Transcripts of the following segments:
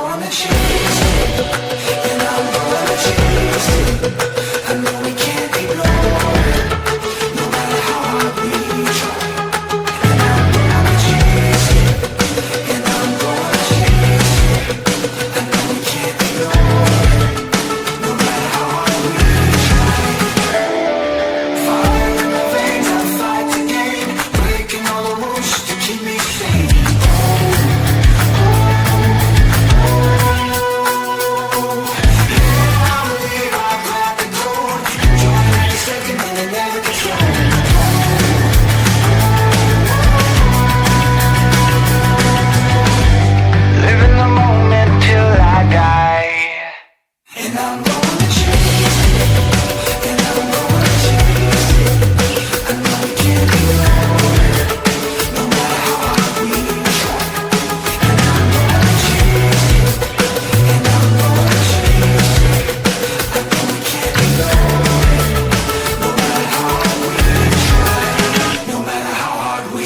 gonna chase it, and I'm gonna chase it. I know we can't ignore it, no matter how hard we try. And I'm gonna chase it, and I'm gonna chase it. I know we can't ignore it, no matter how hard we try. Fire in the veins, I fight to gain, breaking all the rules to keep me sane. Living the moment till I die. And I'm gonna chase it, and I'm gonna chase it. I know we can't ignore it, no matter how hard we try. And I'm gonna chase it, and I'm gonna chase it. I know we can't ignore it, no matter how hard we try. No matter how hard we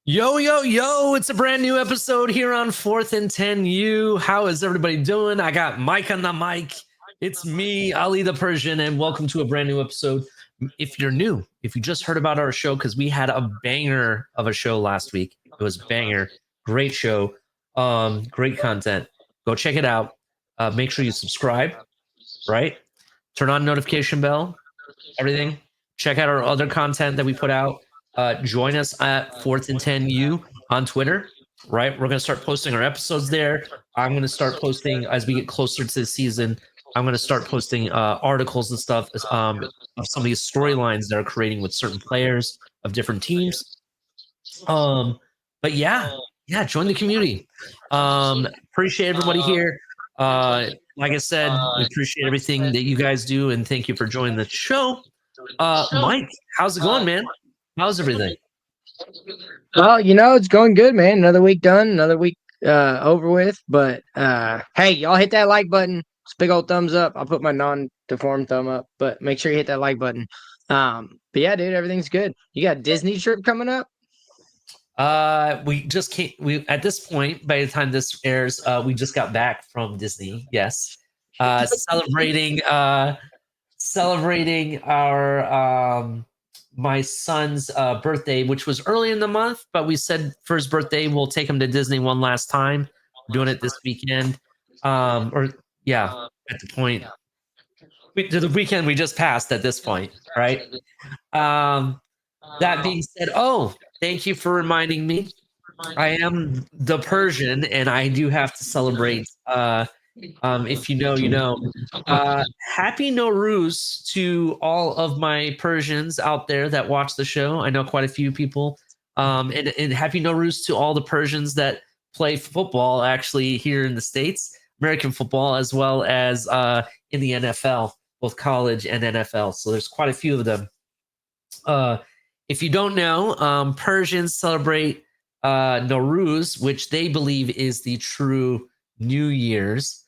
Yo, yo, yo, it's a brand new episode here on 4th and 10U. How is everybody doing? I got Mike on the mic. It's me, Ali the Persian, and welcome to a brand new episode. If you're new, if you just heard about our show, because we had a banger of a show last week. It was banger. Great show. Great content. Go check it out. Make sure you subscribe, right? Turn on notification bell, everything. Check out our other content that we put out. Join us at 4th and 10U on Twitter, right? We're going to start posting our episodes there. I'm going to start posting as we get closer to the season. I'm going to start posting articles and stuff of some of these storylines that are creating with certain players of different teams. But yeah, join the community. Appreciate everybody here. Like I said, we appreciate everything that you guys do, and thank you for joining the show. Mike, how's it going, man? How's everything? Well, it's going good, man. Another week done, another week over with. But hey, y'all hit that like button. It's a big old thumbs up. I'll put my non-deformed thumb up, but make sure you hit that like button. But yeah, dude, everything's good. You got a Disney trip coming up? We just came. We at this point, by the time this airs, we just got back from Disney. Yes, celebrating our my son's birthday, which was early in the month, but we said for his birthday we'll take him to Disney one last time. We're doing it this weekend, at the point, the weekend we just passed at this point, right? That being said, thank you for reminding me. I am the Persian, and I do have to celebrate. If you know, you know. Happy Nowruz to all of my Persians out there that watch the show. I know quite a few people. And happy Nowruz to all the Persians that play football actually here in the States, American football, as well as in the NFL, both college and NFL. So there's quite a few of them. If you don't know, Persians celebrate Nowruz, which they believe is the true New Year's.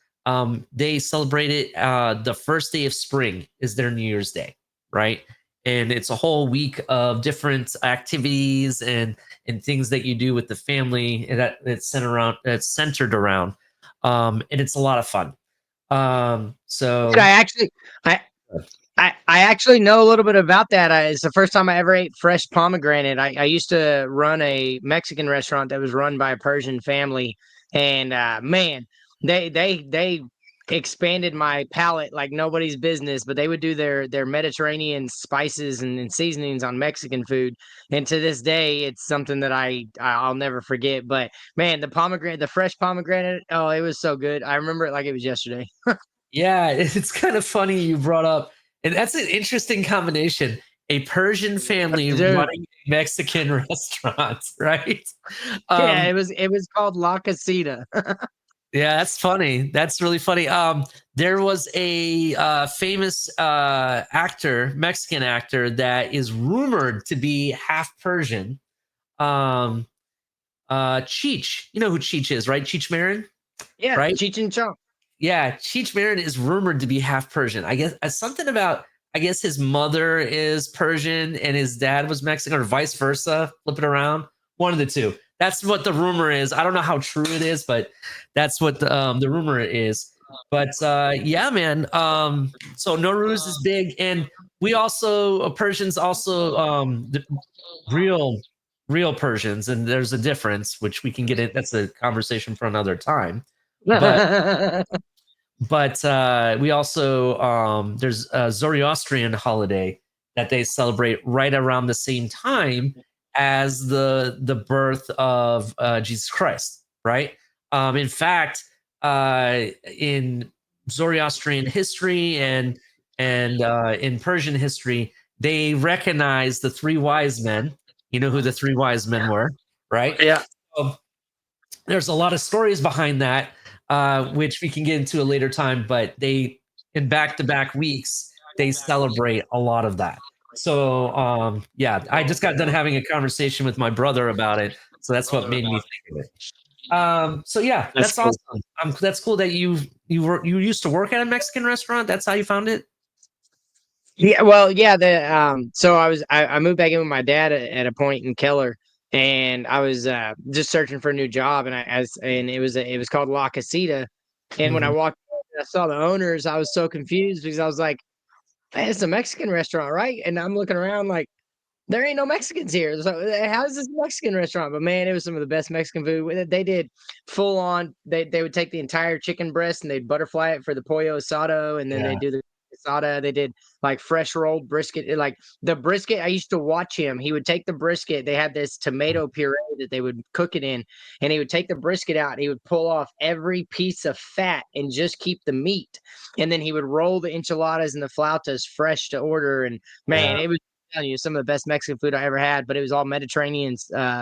They celebrate it the first day of spring is their New Year's Day, right? And it's a whole week of different activities and things that you do with the family that it's centered around. And it's a lot of fun. So I actually know a little bit about that. It's the first time I ever ate fresh pomegranate. I used to run a Mexican restaurant that was run by a Persian family, and man, they expanded my palate like nobody's business. But they would do their Mediterranean spices and seasonings on Mexican food, and to this day, it's something that I'll never forget. But man, the fresh pomegranate, oh, it was so good. I remember it like it was yesterday. Yeah, it's kind of funny you brought up, and that's an interesting combination. A Persian family Dude, running a Mexican restaurant, right? yeah, Um, it was called La Casita. yeah, that's funny. That's really funny. There was a famous actor, Mexican actor, that is rumored to be half Persian. Um, Cheech, you know who Cheech is, right? Cheech Marin, Yeah, right? Cheech and Chong. Yeah, Cheech Marin is rumored to be half Persian. I guess something about I guess his mother is Persian and his dad was Mexican, or vice versa. Flip it around, one of the two. That's what the rumor is. I don't know how true it is, but that's what the rumor is. But yeah, man. So Nowruz is big, and we also Persians also the real real Persians, and there's a difference which we can get in. That's a conversation for another time. But we also there's a Zoroastrian holiday that they celebrate right around the same time as the birth of Jesus Christ, right? In fact, in Zoroastrian history and in Persian history, they recognize the three wise men. You know who the three wise men were, right? Yeah. So there's a lot of stories behind that, which we can get into a later time. But they, in back-to-back weeks, they celebrate a lot of that. So yeah, I just got done having a conversation with my brother about it, so that's what made me think of it. So yeah, that's Cool. awesome. That's cool that you used to work at a Mexican restaurant. That's how you found it. Yeah, well, yeah, so I moved back in with my dad at a point in Keller, and I was just searching for a new job, and it was called La Casita, and when I Mhm. walked in, and I saw the owners, I was so confused because I was like, "Man, it's a Mexican restaurant, right?" And I'm looking around like there ain't no Mexicans here. So how is this a Mexican restaurant? But man, it was some of the best Mexican food. They did full on. They would take the entire chicken breast and they'd butterfly it for the pollo asado, and then they Yeah. do the asada. They did like fresh rolled brisket. Like the brisket, I used to watch him. He would take the brisket. They had this tomato puree that they would cook it in, and he would take the brisket out and he would pull off every piece of fat and just keep the meat. And then he would roll the enchiladas and the flautas fresh to order. And man, Yeah. it was telling you some of the best Mexican food I ever had, but it was all Mediterranean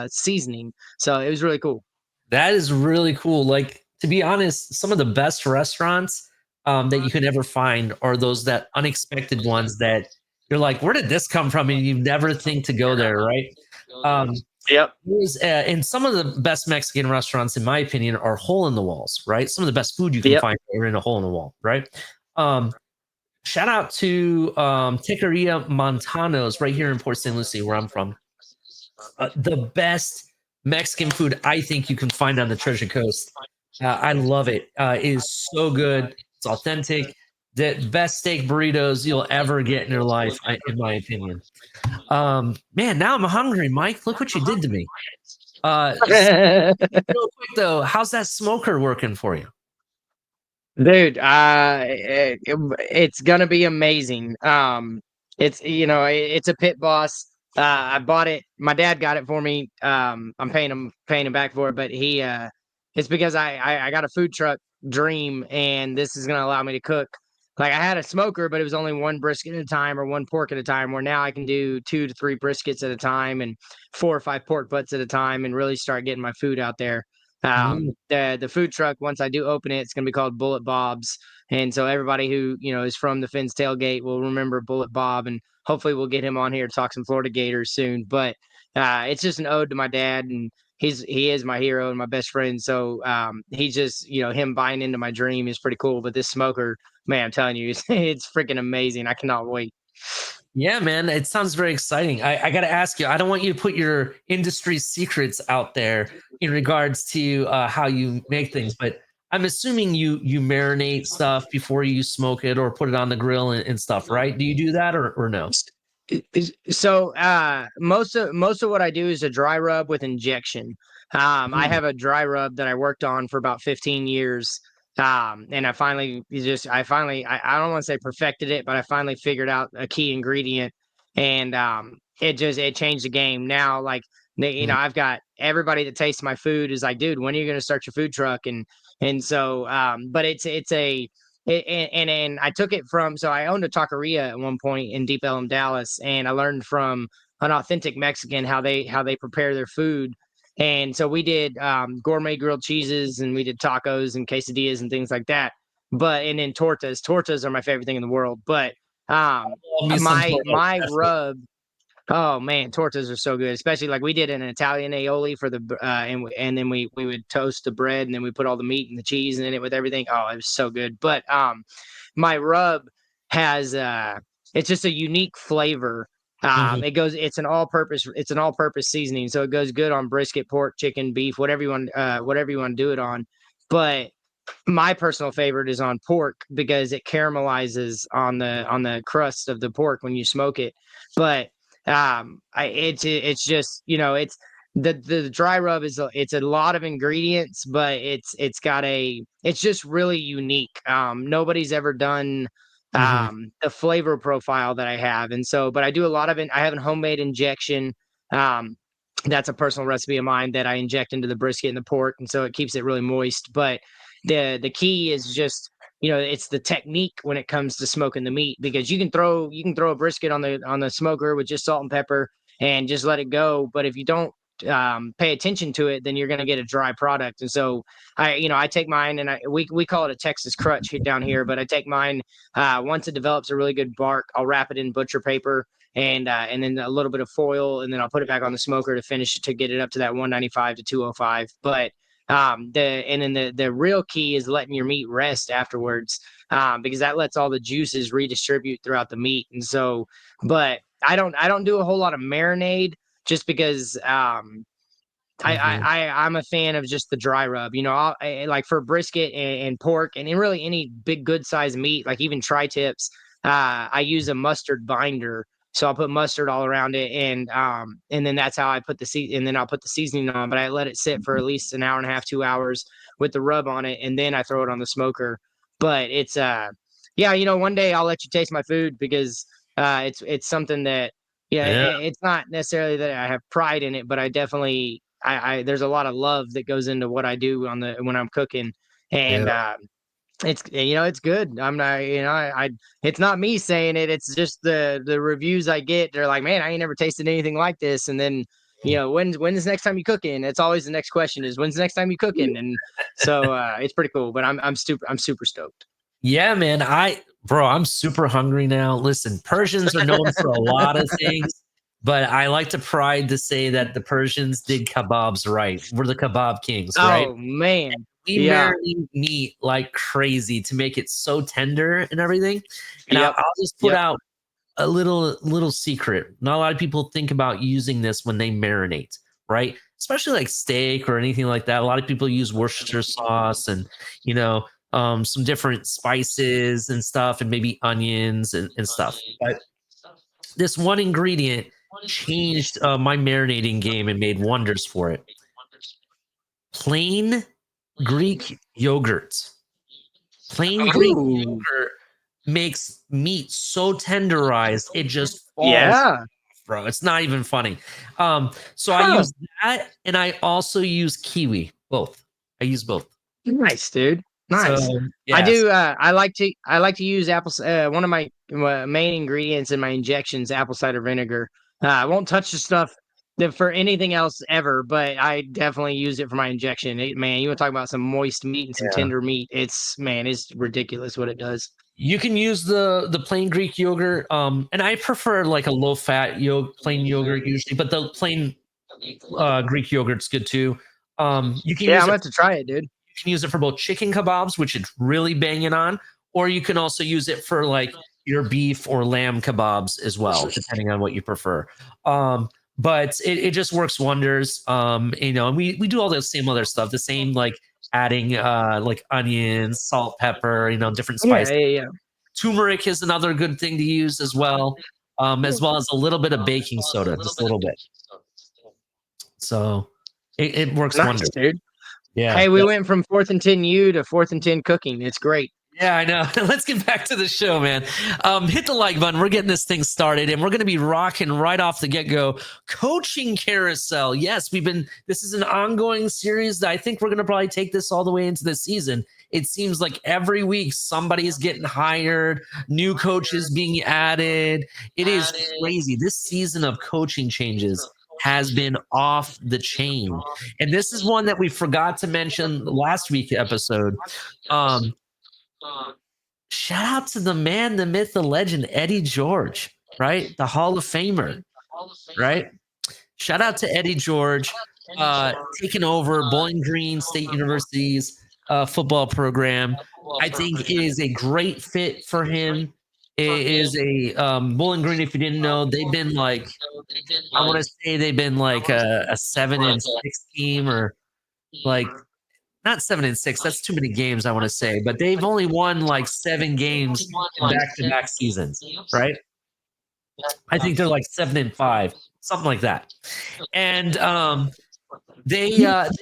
seasoning. So it was really cool. That is really cool. Like, to be honest, some of the best restaurants that you could ever find are those that unexpected ones that you're like, where did this come from? And you never think to go there, right? Um, Yep. and some of the best Mexican restaurants, in my opinion, are hole in the walls, right? Some of the best food you can Yep. find are in a hole in the wall, right? Um, Shout out to Taqueria Montanos right here in Port St. Lucie, where I'm from. The best Mexican food I think you can find on the Treasure Coast. I love it. It is so good. It's authentic. The best steak burritos you'll ever get in your life, in my opinion. Man, now I'm hungry, Mike. Look what you did to me. Real quick though, how's that smoker working for you? Dude, it's gonna be amazing. It's it's a pit boss. I bought it. My dad got it for me. I'm paying him back for it, but it's because I got a food truck dream, and this is gonna allow me to cook. Like I had a smoker, but it was only one brisket at a time or one pork at a time. Where now I can do 2 to 3 briskets at a time and 4 or 5 pork butts at a time, and really start getting my food out there. Mm. The food truck, once I do open it, it's gonna be called Bullet Bob's, and so everybody who is from the Finn's tailgate will remember Bullet Bob, and hopefully we'll get him on here to talk some Florida Gators soon. But it's just an ode to my dad, and he is my hero and my best friend. So he just him buying into my dream is pretty cool. But this smoker, man, I'm telling you, it's freaking amazing. I cannot wait. Yeah, man, it sounds very exciting. I got to ask you, I don't want you to put your industry secrets out there in regards to how you make things, but I'm assuming you marinate stuff before you smoke it or put it on the grill and stuff, right? Do you do that or no? So most of what I do is a dry rub with injection. I Mm. have a dry rub that I worked on for about 15 years. And I don't want to say perfected it, but I finally figured out a key ingredient, and it changed the game. Now, like, Mm. I've got everybody that tastes my food is like, dude, when are you going to start your food truck? And so, but and I took it from, so I owned a taqueria at one point in Deep Ellum, Dallas, and I learned from an authentic Mexican how they prepare their food. And so we did gourmet grilled cheeses, and we did tacos and quesadillas and things like that. And then tortas. Tortas are my favorite thing in the world. But Love me some tortas, my definitely. rub. Oh man, tortas are so good. Especially like we did an Italian aioli for the and then we would toast the bread, and then we put all the meat and the cheese in it with everything. Oh, it was so good. But my rub has it's just a unique flavor. Mhm. It's an all-purpose seasoning, so it goes good on brisket, pork, chicken, beef, whatever you want to do it on. But my personal favorite is on pork because it caramelizes on the crust of the pork when you smoke it. But it's just, it's the dry rub it's a lot of ingredients, but it's just really unique. Nobody's ever done Mhm. the flavor profile that I have. And so, but I do a lot of it. I have a homemade injection. Um, that's a personal recipe of mine that I inject into the brisket and the pork, and so it keeps it really moist. But the key is just, it's the technique when it comes to smoking the meat, because you can throw a brisket on the smoker with just salt and pepper and just let it go. But if you don't pay attention to it, then you're going to get a dry product. And so I take mine, and we call it a Texas crutch down here, but I take mine once it develops a really good bark, I'll wrap it in butcher paper and then a little bit of foil, and then I'll put it back on the smoker to finish it, to get it up to that 195 to 205. But the real key is letting your meat rest afterwards, because that lets all the juices redistribute throughout the meat. And so, but I don't do a whole lot of marinade, just because Mhm. I'm a fan of just the dry rub. Like for brisket and pork, and in really any big good size meat, like even tri-tips, I use a mustard binder. So I'll put mustard all around it, and then that's how I put and then I'll put the seasoning on. But I let it sit for at least an hour and a half, 2 hours with the rub on it, and then I throw it on the smoker. But it's yeah, one day I'll let you taste my food, because it's something that, yeah, Yeah. it's not necessarily that I have pride in it, but I definitely, there's a lot of love that goes into what I do when I'm cooking. Yeah. And it's good. I'm not, it's not me saying it. It's just the reviews I get. They're like, man, I ain't never tasted anything like this. And then, when's the next time you cooking? It's always the next question is, when's the next time you cooking? And so it's pretty cool. But I'm super stoked. Yeah, man. Bro, I'm super hungry now. Listen, Persians are known for a lot of things, but I like to pride to say that the Persians did kebabs right. We're the kebab kings, right? Oh man, We yeah, marinate meat like crazy to make it so tender and everything. And I'll, yep, I'll just put yep. out a little secret. Not a lot of people think about using this when they marinate, right? Especially like steak or anything like that. A lot of people use Worcestershire sauce and some different spices and stuff, and maybe onions and stuff. But this one ingredient changed my marinating game and made wonders for it. Plain Greek yogurt. Plain Greek Ooh, yogurt makes meat so tenderized it just falls, yeah. bro. It's not even funny. So I Huh. use that, and I also use kiwi. Both. I use both. Nice, dude. Nice. So I yes, do. I like to use apple. One of my main ingredients in my injections, apple cider vinegar. I won't touch the stuff for anything else ever, but I definitely use it for my injection. Man, you want to talk about some moist meat and some yeah. tender meat? It's ridiculous what it does. You can use the plain Greek yogurt. And I prefer like a low fat plain yogurt usually, but the plain Greek yogurt's good too. You can Yeah, I'm use gonna it. have to try it, dude. You can use it for both chicken kebabs, which it's really banging on, or you can also use it for like your beef or lamb kebabs as well, depending on what you prefer. But it just works wonders. And we do all the same other stuff, the same like adding like onions, salt, pepper, different Yeah, spices. yeah, yeah. Turmeric is another good thing to use as well as a little bit of baking soda, just a little bit. So it works Nice, wonders. dude. Yeah. Hey, we went from 4th and 10 U to 4th and 10 cooking. It's great. Yeah, I know. Let's get back to the show, man. Hit the like button. We're getting this thing started, and we're going to be rocking right off the get-go. Coaching carousel. Yes, this is an ongoing series that I think we're going to probably take this all the way into the season. It seems like every week somebody is getting hired, new coaches being added. It is crazy. This season of coaching changes has been off the chain. And this is one that we forgot to mention last week's episode. Shout out to the man, the myth, the legend, Eddie George, right? The Hall of Famer, right? Shout out to Eddie George, taking over Bowling Green State University's football program. I think it is a great fit for him. It is a Bowling Green. If you didn't know, they've been like, I want to say they've been like a 7-6 team, or like not 7-6. That's too many games, I want to say, but they've only won like 7 games in back-to-back seasons, right? I think they're like 7-5, something like that. And they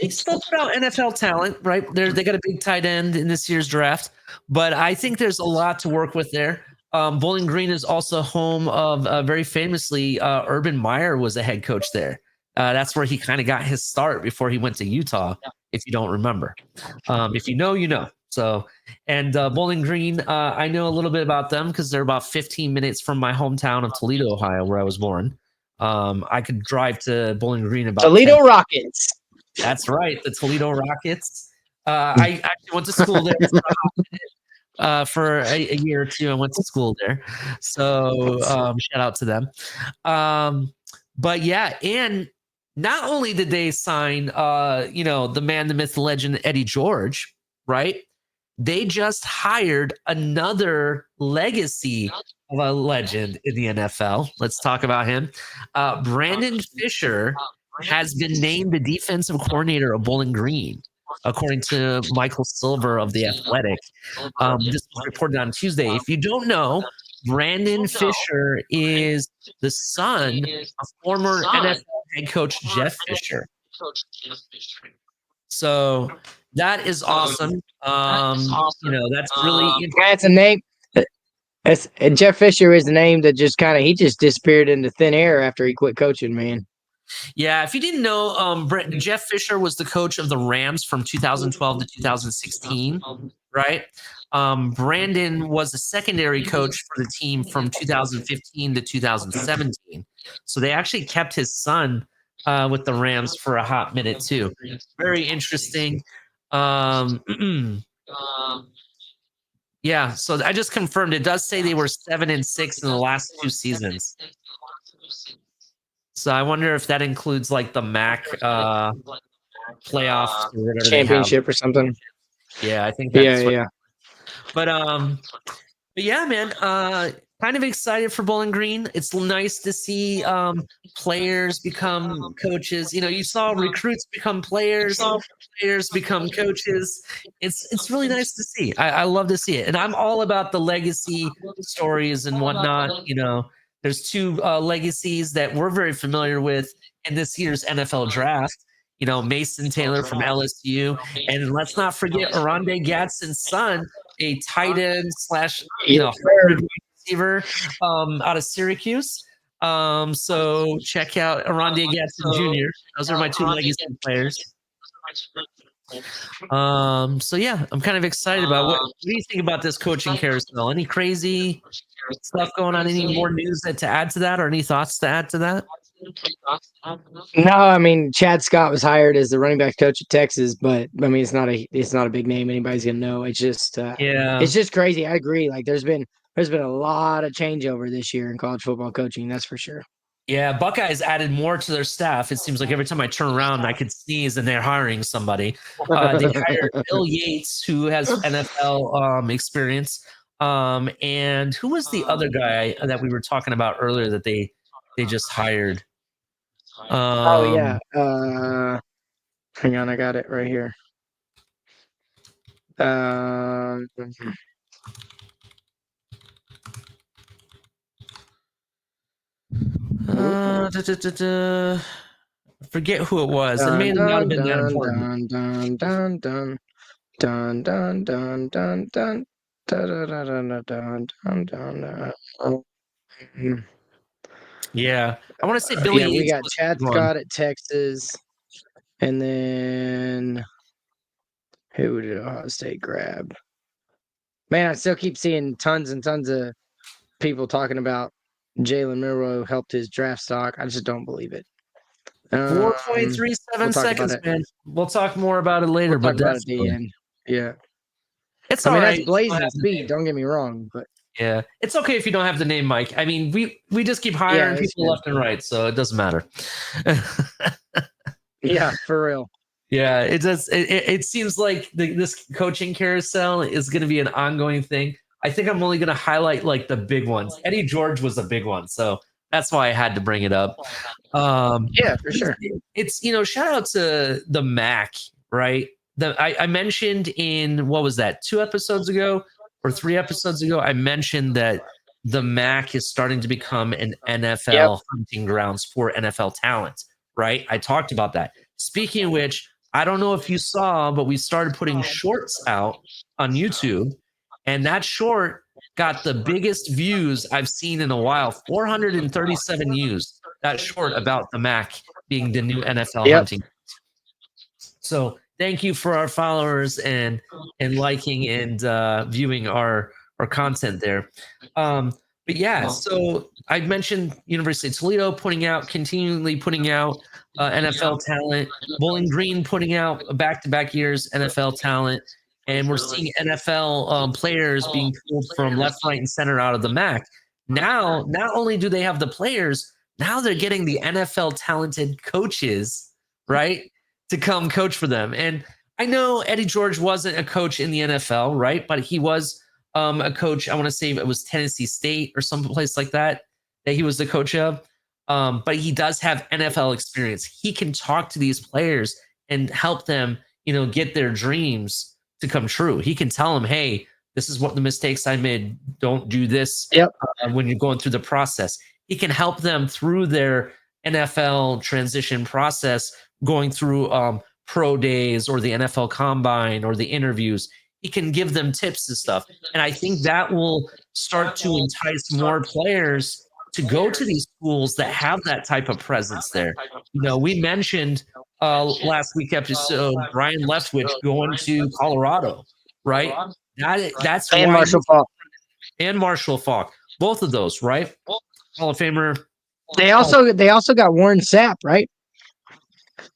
still put out NFL talent, right? They got a big tight end in this year's draft, but I think there's a lot to work with there. Bowling Green is also home of very famously Urban Meyer was a head coach there. That's where he kind of got his start before he went to Utah, if you don't remember. If you know, you know. So, and Bowling Green, I know a little bit about them because they're about 15 minutes from my hometown of Toledo, Ohio, where I was born. I could drive to Bowling Green about Toledo 10. Rockets. That's right, the Toledo Rockets. I actually went to school there for a year or two. I went to school there, so shout out to them. But yeah, and not only did they sign, the man, the myth, the legend, Eddie George, right? They just hired another legacy of a legend in the NFL. Let's talk about him. Brandon Fisher has been named the defensive coordinator of Bowling Green, according to Michael Silver of The Athletic. This was reported on Tuesday. If you don't know, Brandon Fisher is the son of former NFL head coach Jeff Fisher. So that is awesome. That's really interesting. That's a name. And Jeff Fisher is the name that he just disappeared into thin air after he quit coaching, man. Yeah, if you didn't know, Jeff Fisher was the coach of the Rams from 2012 to 2016, right? Brandon was a secondary coach for the team from 2015 to 2017. So they actually kept his son with the Rams for a hot minute too. Very interesting. Yeah, so I just confirmed. It does say they were 7-6 in the last 2 seasons. So I wonder if that includes like the MAC playoffs or whatever championship or something. Yeah, I think that's yeah. But yeah, man. Kind of excited for Bowling Green. It's nice to see players become coaches. You saw recruits become players, players become coaches. It's really nice to see. I love to see it, and I'm all about the legacy stories and whatnot. There's 2 legacies that we're very familiar with in this year's NFL draft. Mason Taylor from LSU, and let's not forget Oronde Gadsden's son, a tight end / receiver out of Syracuse. So check out Oronde Gadsden Jr. Those are my 2 legacy players. So yeah, I'm kind of excited about what do you think about this coaching carousel? Any crazy stuff going on? Any more news to add to that, or any thoughts to add to that? No, I mean Chad Scott was hired as the running back coach at Texas, but I mean it's not a big name anybody's gonna know. It's just it's just crazy. I agree. Like there's been a lot of changeover this year in college football coaching. That's for sure. Yeah, Buckeyes added more to their staff. It seems like every time I turn around, I could sneeze and they're hiring somebody. They hired Bill Yates, who has NFL experience. And who was the other guy that we were talking about earlier that they just hired? Oh yeah. Hang on, I got it right here. Forget who it was. It may Dun not have dun been that dun important. dun dun dun dun dun dun dun dun dun dun dun dun dun. Yeah, I want to say Billy Yeah, we Yates got was Chad the big one. Scott at Texas, and then who did Ohio State grab? Man, I still keep seeing tons and tons of people talking about Jalen Milroe helped his draft stock. I just don't believe it. We'll 4.37 talk about seconds, it. man. We'll talk more about it later, We'll but talk about it at the definitely. end. Yeah, It's I all mean right. that's if you don't blazing have the speed. name. Don't get me wrong, but Yeah, it's okay if you don't have the name, Mike. I mean, we just keep yeah, hiring it's people good. left and right, so it doesn't matter. Yeah, for real. Yeah, it does. It seems like this coaching carousel is going to be an ongoing thing. I think I'm only going to highlight like the big ones. Eddie George was a big one, so that's why I had to bring it up. Yeah, for sure. It's shout out to the Mac, right? I mentioned in what was that 2 episodes ago or 3 episodes ago? I mentioned that the Mac is starting to become an NFL hunting grounds for NFL talent, right? I talked about that. Speaking of which, I don't know if you saw, but we started putting shorts out on YouTube, and that short got the biggest views I've seen in a while. 437 views. That short about the Mac being the new NFL Yep. hunting. So thank you for our followers and liking and viewing our content there. But yeah, so I mentioned University of Toledo continually putting out NFL talent. Bowling Green putting out back-to-back years NFL talent, and we're seeing NFL players being pulled from left, right, and center out of the MAC. Now, not only do they have the players, now they're getting the NFL talented coaches, right, to come coach for them. And I know Eddie George wasn't a coach in the NFL, right, but he was a coach. I want to say it was Tennessee State or some place like that he was the coach of. But he does have NFL experience. He can talk to these players and help them, get their dreams to come true. He can tell them, hey, this is what the mistakes I made. Don't do this when you're going through the process. He can help them through their NFL transition process, going through pro days or the NFL combine or the interviews. He can give them tips and stuff. And I think that will start to entice more players to go to these schools that have that type of presence there. We mentioned last week episode Brian Leftwich going to Colorado, right? That's And why Marshall Faulk. and Marshall Faulk, both of those, right? Hall of Famer. They also got Warren Sapp, right?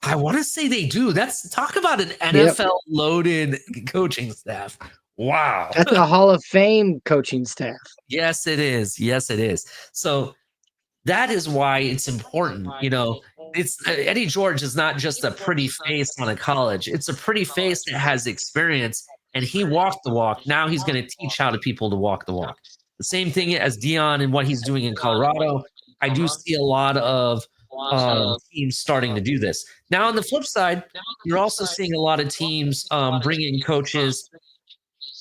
I want to say they do. Talk about an NFL loaded coaching staff. Wow. That's a Hall of Fame coaching staff. Yes, it is. Yes, it is. So that is why it's important. It's Eddie George is not just a pretty face on a college. It's a pretty face that has experience, and he walked the walk. Now he's going to teach how to people to walk the walk. The same thing as Dion and what he's doing in Colorado. I do see a lot of teams starting to do this. Now, on the flip side, you're also seeing a lot of teams bring in coaches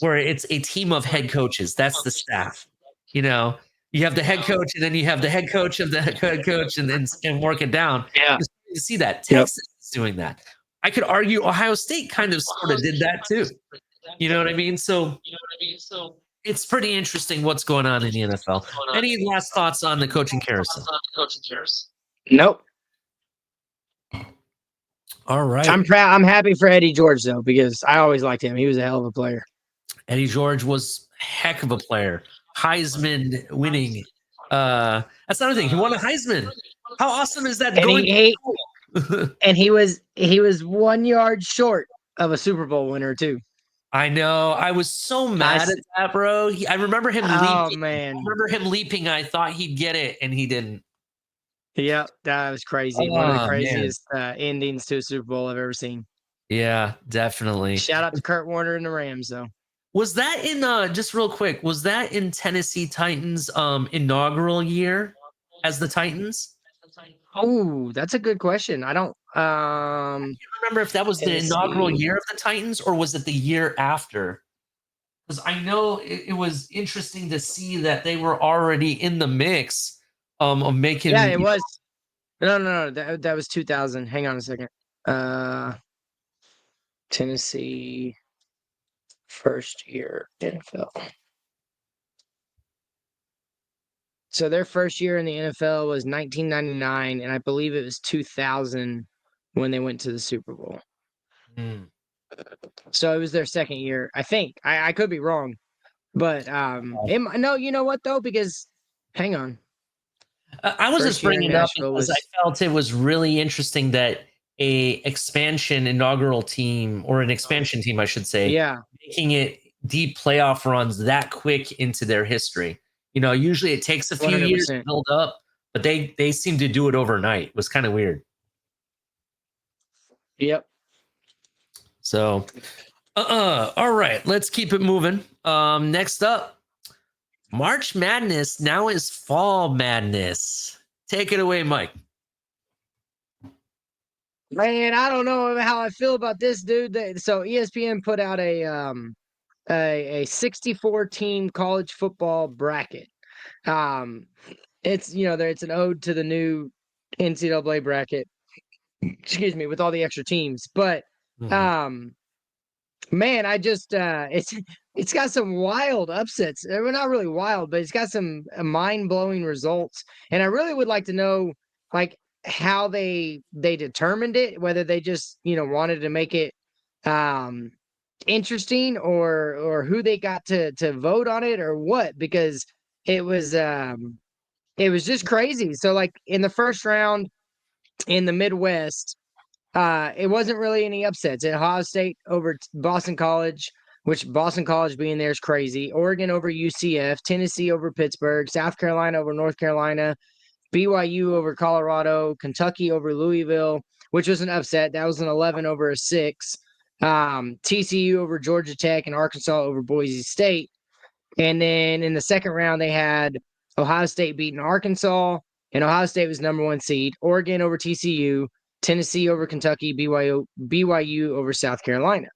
where it's a team of head coaches. That's the staff. You have the head coach, and then you have the head coach of the head coach, and work it down. Yeah. You see that. Texas is doing that. I could argue Ohio State kind of sort of did that too. You know what I mean? So it's pretty interesting what's going on in the NFL. Any last thoughts on the coaching carousel? Nope. All right. I'm proud. I'm happy for Eddie George though, because I always liked him. He was a hell of a player. Eddie George was a heck of a player. Heisman winning. That's another thing. He won a Heisman. How awesome is that? And he was 1 yard short of a Super Bowl winner too. I know. I was so mad at that, bro. I remember him leaping. Oh man. I remember him leaping. I thought he'd get it, and he didn't. Yeah, that was crazy. One of the craziest endings to a Super Bowl I've ever seen. Yeah, definitely. Shout out to Kurt Warner and the Rams, though. Was that in just real quick? Was that in Tennessee Titans inaugural year as the Titans? Oh, that's a good question. I don't I can't remember if that was the inaugural year of the Titans or was it the year after? Because I know it was interesting to see that they were already in the mix of making. Yeah, it was. No. That was 2000. Hang on a second. Tennessee first year NFL. So their first year in the NFL was 1999, and I believe it was 2000 when they went to the Super Bowl. Hmm. So it was their second year, I think. I could be wrong, but no, you know what though? Because hang on, I was just first year in bringing it up Nashville because was I felt it was really interesting that a expansion inaugural team, or an expansion team, I should say, yeah, making it deep playoff runs that quick into their history. Usually it takes a few years to 100%. build up, but they seem to do it overnight. It was kind of weird. Yep. So, all right, let's keep it moving. Next up, March Madness now is Fall Madness. Take it away, Mike. Man, I don't know how I feel about this, dude. So ESPN put out a 64 team college football bracket. Um, it's it's an ode to the new NCAA bracket. Excuse me, with all the extra teams, but Mhm. um, man, I just it's got some wild upsets. Well, not really wild, but it's got some mind blowing results, and I really would like to know like how they determined it, whether they just wanted to make it um interesting, or who they got to vote on it or what, because it was um it was just crazy. So like in the first round in the Midwest, it wasn't really any upsets. Ohio State over Boston College, which Boston College being there is crazy. Oregon over UCF, Tennessee over Pittsburgh, South Carolina over North Carolina, BYU over Colorado, Kentucky over Louisville, which was an upset. That was an 11 over a 6. TCU over Georgia Tech, and Arkansas over Boise State. And then in the second round, they had Ohio State beating Arkansas, and Ohio State was number 1 seed. Oregon over TCU, Tennessee over Kentucky, BYU over South Carolina.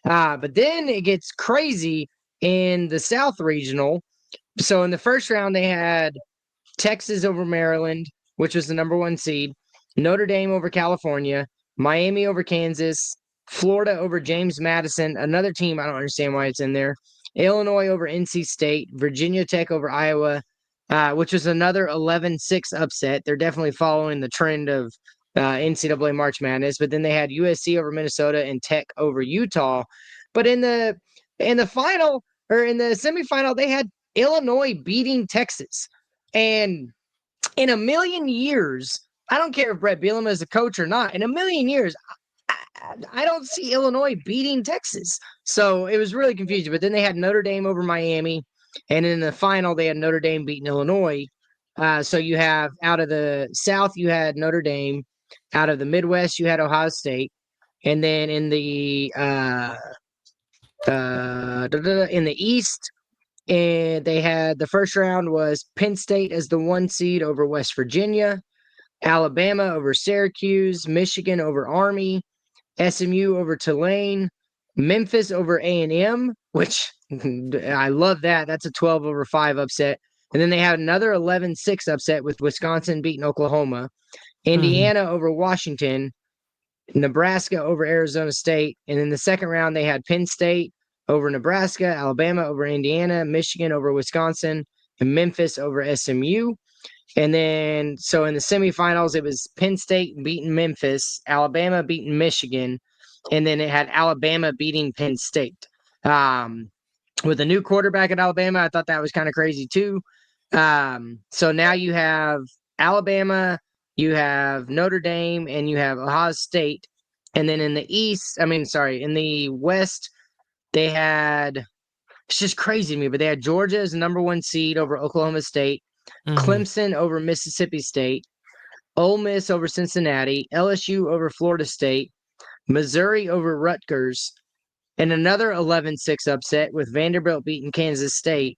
But then it gets crazy in the South Regional. So in the first round, they had Texas over Maryland, which was the number 1 seed, Notre Dame over California, Miami over Kansas, Florida over James Madison, another team I don't understand why it's in there, Illinois over NC State, Virginia Tech over Iowa, which was another 11-6 upset. They're definitely following the trend of NCAA March Madness. But then they had USC over Minnesota and Tech over Utah. But in the final, or in the semifinal, they had Illinois beating Texas. And in a million years, I don't care if Brett Bielema is a coach or not. In a million years, I don't see Illinois beating Texas. So it was really confusing. But then they had Notre Dame over Miami. And in the final, they had Notre Dame beating Illinois. So you have out of the South, you had Notre Dame. Out of the Midwest, you had Ohio State. And then in the in the East, and they had the first round was Penn State as the 1 seed over West Virginia, Alabama over Syracuse, Michigan over Army, SMU over Tulane, Memphis over A&M, which I love that. That's a 12 over 5 upset. And then they had another 11-6 upset with Wisconsin beating Oklahoma, Mhm. Indiana over Washington, Nebraska over Arizona State. And in the second round, they had Penn State over Nebraska, Alabama over Indiana, Michigan over Wisconsin, and Memphis over SMU. And then, so in the semifinals, it was Penn State beating Memphis, Alabama beating Michigan, and then it had Alabama beating Penn State. With a new quarterback at Alabama, I thought that was kind of crazy too. So now you have Alabama, you have Notre Dame, and you have Ohio State. And then in the East, in the West, they had, it's just crazy to me, but they had Georgia as the number 1 seed over Oklahoma State, Mhm. Clemson over Mississippi State, Ole Miss over Cincinnati, LSU over Florida State, Missouri over Rutgers, and another 11-6 upset with Vanderbilt beating Kansas State,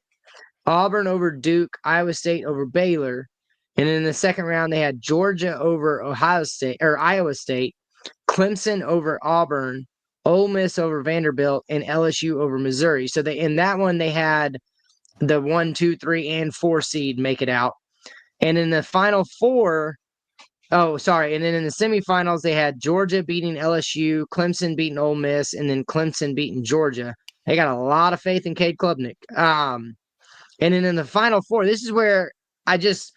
Auburn over Duke, Iowa State over Baylor. And in the second round, they had Georgia over Ohio State or Iowa State, Clemson over Auburn, Ole Miss over Vanderbilt, and LSU over Missouri. So they in that one they had the 1, 2, 3, and 4 seed make it out. And in the final four, Oh, sorry. And then in the semifinals, they had Georgia beating LSU, Clemson beating Ole Miss, and then Clemson beating Georgia. They got a lot of faith in Cade Klubnik. And then in the Final Four, this is where I just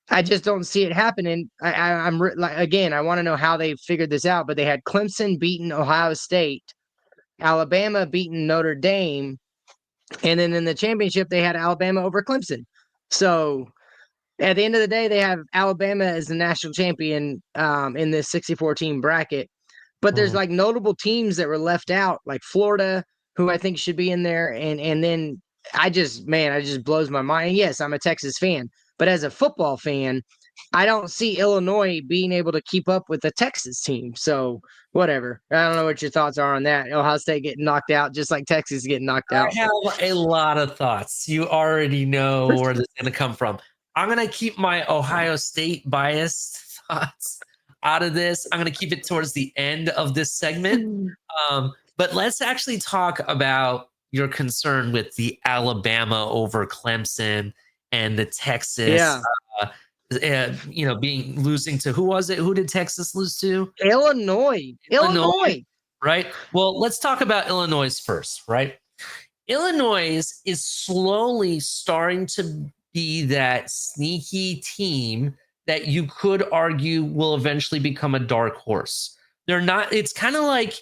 don't see it happening. Like, again, I want to know how they figured this out. But they had Clemson beating Ohio State, Alabama beating Notre Dame, and then in the championship they had Alabama over Clemson. So at the end of the day, they have Alabama as the national champion in this 64 team bracket. But there's like notable teams that were left out, like Florida, who I think should be in there, and then I just blows my mind. And yes, I'm a Texas fan, but as a football fan, I don't see Illinois being able to keep up with the Texas team. So whatever. I don't know what your thoughts are on that. Ohio State getting knocked out, just like Texas getting knocked out. I have a lot of thoughts. You already know where this is going to come from. I'm going to keep my Ohio State biased thoughts out of this. I'm going to keep it towards the end of this segment. But let's actually talk about your concern with the Alabama over Clemson and the Texas, losing to, who was it? Who did Texas lose to? Illinois. Right. Well, let's talk about Illinois first, right? Illinois is slowly starting to be that sneaky team that you could argue will eventually become a dark horse. They're not, it's kind of like,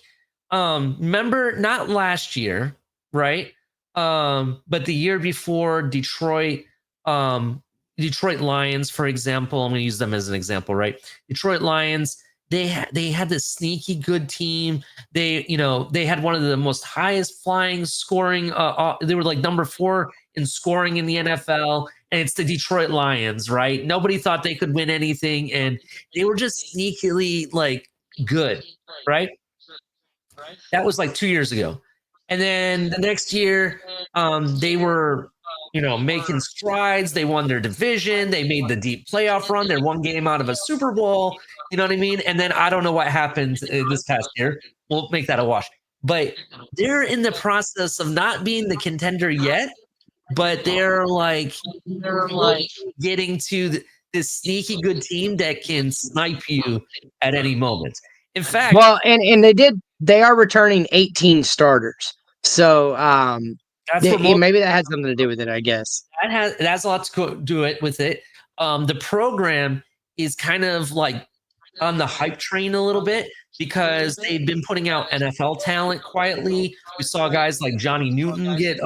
remember, not last year, right? But the year before, Detroit Lions, for example, I'm going to use them as an example, right? Detroit Lions, they had this sneaky good team. They had one of the most highest flying scoring. They were like number 4 in scoring in the NFL, and it's the Detroit Lions, right? Nobody thought they could win anything, and they were just sneakily like good, right? That was like 2 years ago. And then the next year, they were, making strides. They won their division. They made the deep playoff run. They're one game out of a Super Bowl. You know what I mean? And then I don't know what happened this past year. We'll make that a wash. But they're in the process of not being the contender yet, but they're like getting to this sneaky good team that can snipe you at any moment. In fact, well, and they are returning 18 starters. So maybe that has something to do with it, I guess. That's a lot to do it with it. The program is kind of like on the hype train a little bit because they've been putting out NFL talent quietly. We saw guys like Johnny Newton get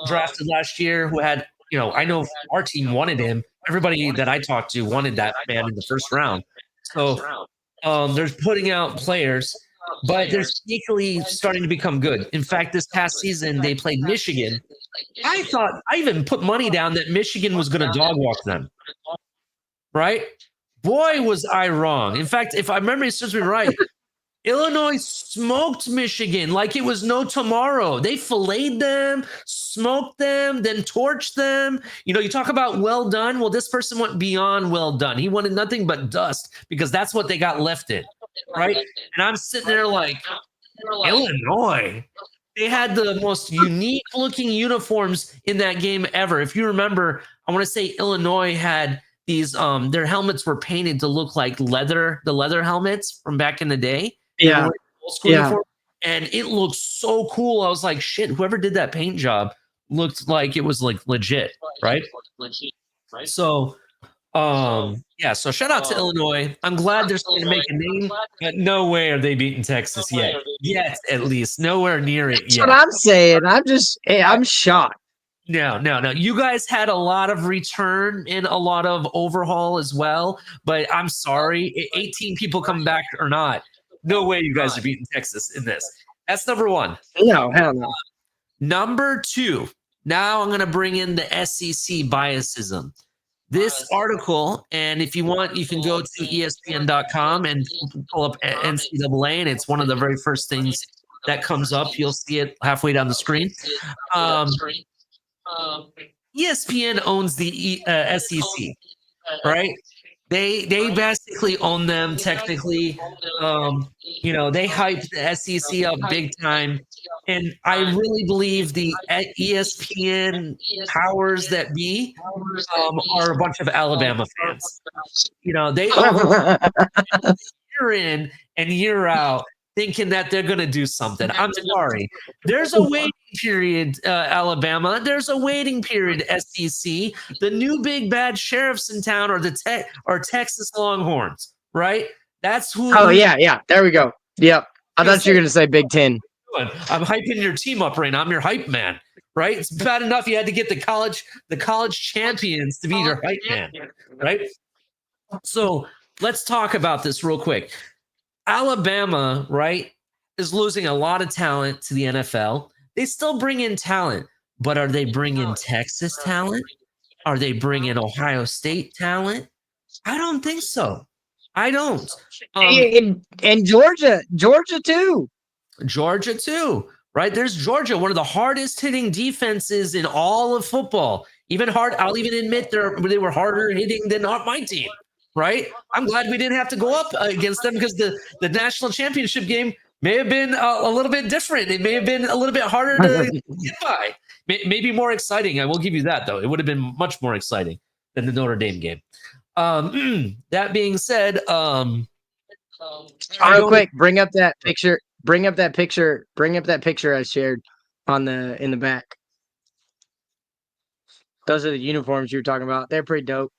drafted last year, who had, I know our team wanted him. Everybody that I talked to wanted that man in the first round. So they're putting out players, but they're sneakily starting to become good. In fact, this past season, they played Michigan. I even put money down that Michigan was going to dog walk them. Right? Boy, was I wrong. In fact, if I memory serves me right, Illinois smoked Michigan like it was no tomorrow. They filleted them, smoked them, then torched them. You talk about well done. Well, this person went beyond well done. He wanted nothing but dust because that's what they got left in, right? And I'm sitting there like, Illinois. They had the most unique looking uniforms in that game ever. If you remember, I want to say Illinois had these, their helmets were painted to look like the leather helmets from back in the day. Yeah. Uniform, and it looked so cool. I was like, shit, whoever did that paint job looked like it was like legit, right? So, so shout out to Illinois. I'm glad they're starting to make a name, but no way are they beating Texas yet. Yet, at least. Nowhere near it yet. That's what I'm saying. I'm shocked. No. You guys had a lot of return and a lot of overhaul as well, but I'm sorry. 18 people coming back or not, no way you guys are beating Texas in this. That's number 1. No, hell no. Number 2. Now I'm going to bring in the SEC biasism. This article, and if you want, you can go to ESPN.com and pull up NCAA, and it's one of the very first things that comes up. You'll see it halfway down the screen. ESPN owns the SEC, right? They basically own them technically. They hyped the SEC up big time, and I really believe the ESPN powers that be are a bunch of Alabama fans. They over year in and year out thinking that they're going to do something. I'm sorry. There's a waiting period, Alabama. There's a waiting period, SEC. The new big bad sheriffs in town are are Texas Longhorns, right? That's who. Oh, yeah. There we go. Yep. I thought you were going to say Big Ten. I'm hyping your team up right now. I'm your hype man, right? It's bad enough you had to get the college champions to be your hype man, right? So let's talk about this real quick. Alabama, right, is losing a lot of talent to the NFL. They still bring in talent, but are they bringing Texas talent? Are they bringing Ohio State talent? I don't think so. I don't. And Georgia too. Georgia too, right? There's Georgia, one of the hardest hitting defenses in all of football. I'll even admit they were harder hitting than my team. Right? I'm glad we didn't have to go up against them because the national championship game may have been a little bit different. It may have been a little bit harder to get by. Maybe more exciting. I will give you that, though. It would have been much more exciting than the Notre Dame game. That being said, real quick, bring up that picture. Bring up that picture I shared in the back. Those are the uniforms you were talking about. They're pretty dope.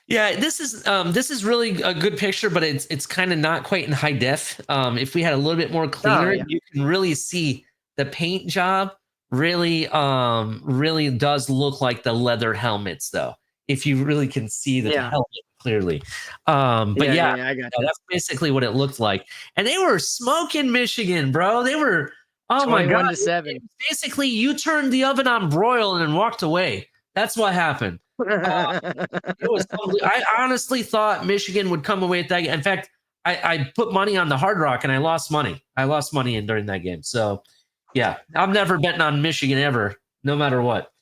Yeah, this is really a good picture, but it's kind of not quite in high def. If we had a little bit more cleaner, you can really see the paint job really does look like the leather helmets, though. If you really can see the helmet clearly. But I got that's basically what it looked like. And they were smoking Michigan, bro. They were, oh my God. 21-7. Basically, you turned the oven on broil and walked away. That's what happened. I honestly thought Michigan would come away with that. In fact, I put money on the Hard Rock and I lost money. During that game. So, yeah, I'm never betting on Michigan ever, no matter what.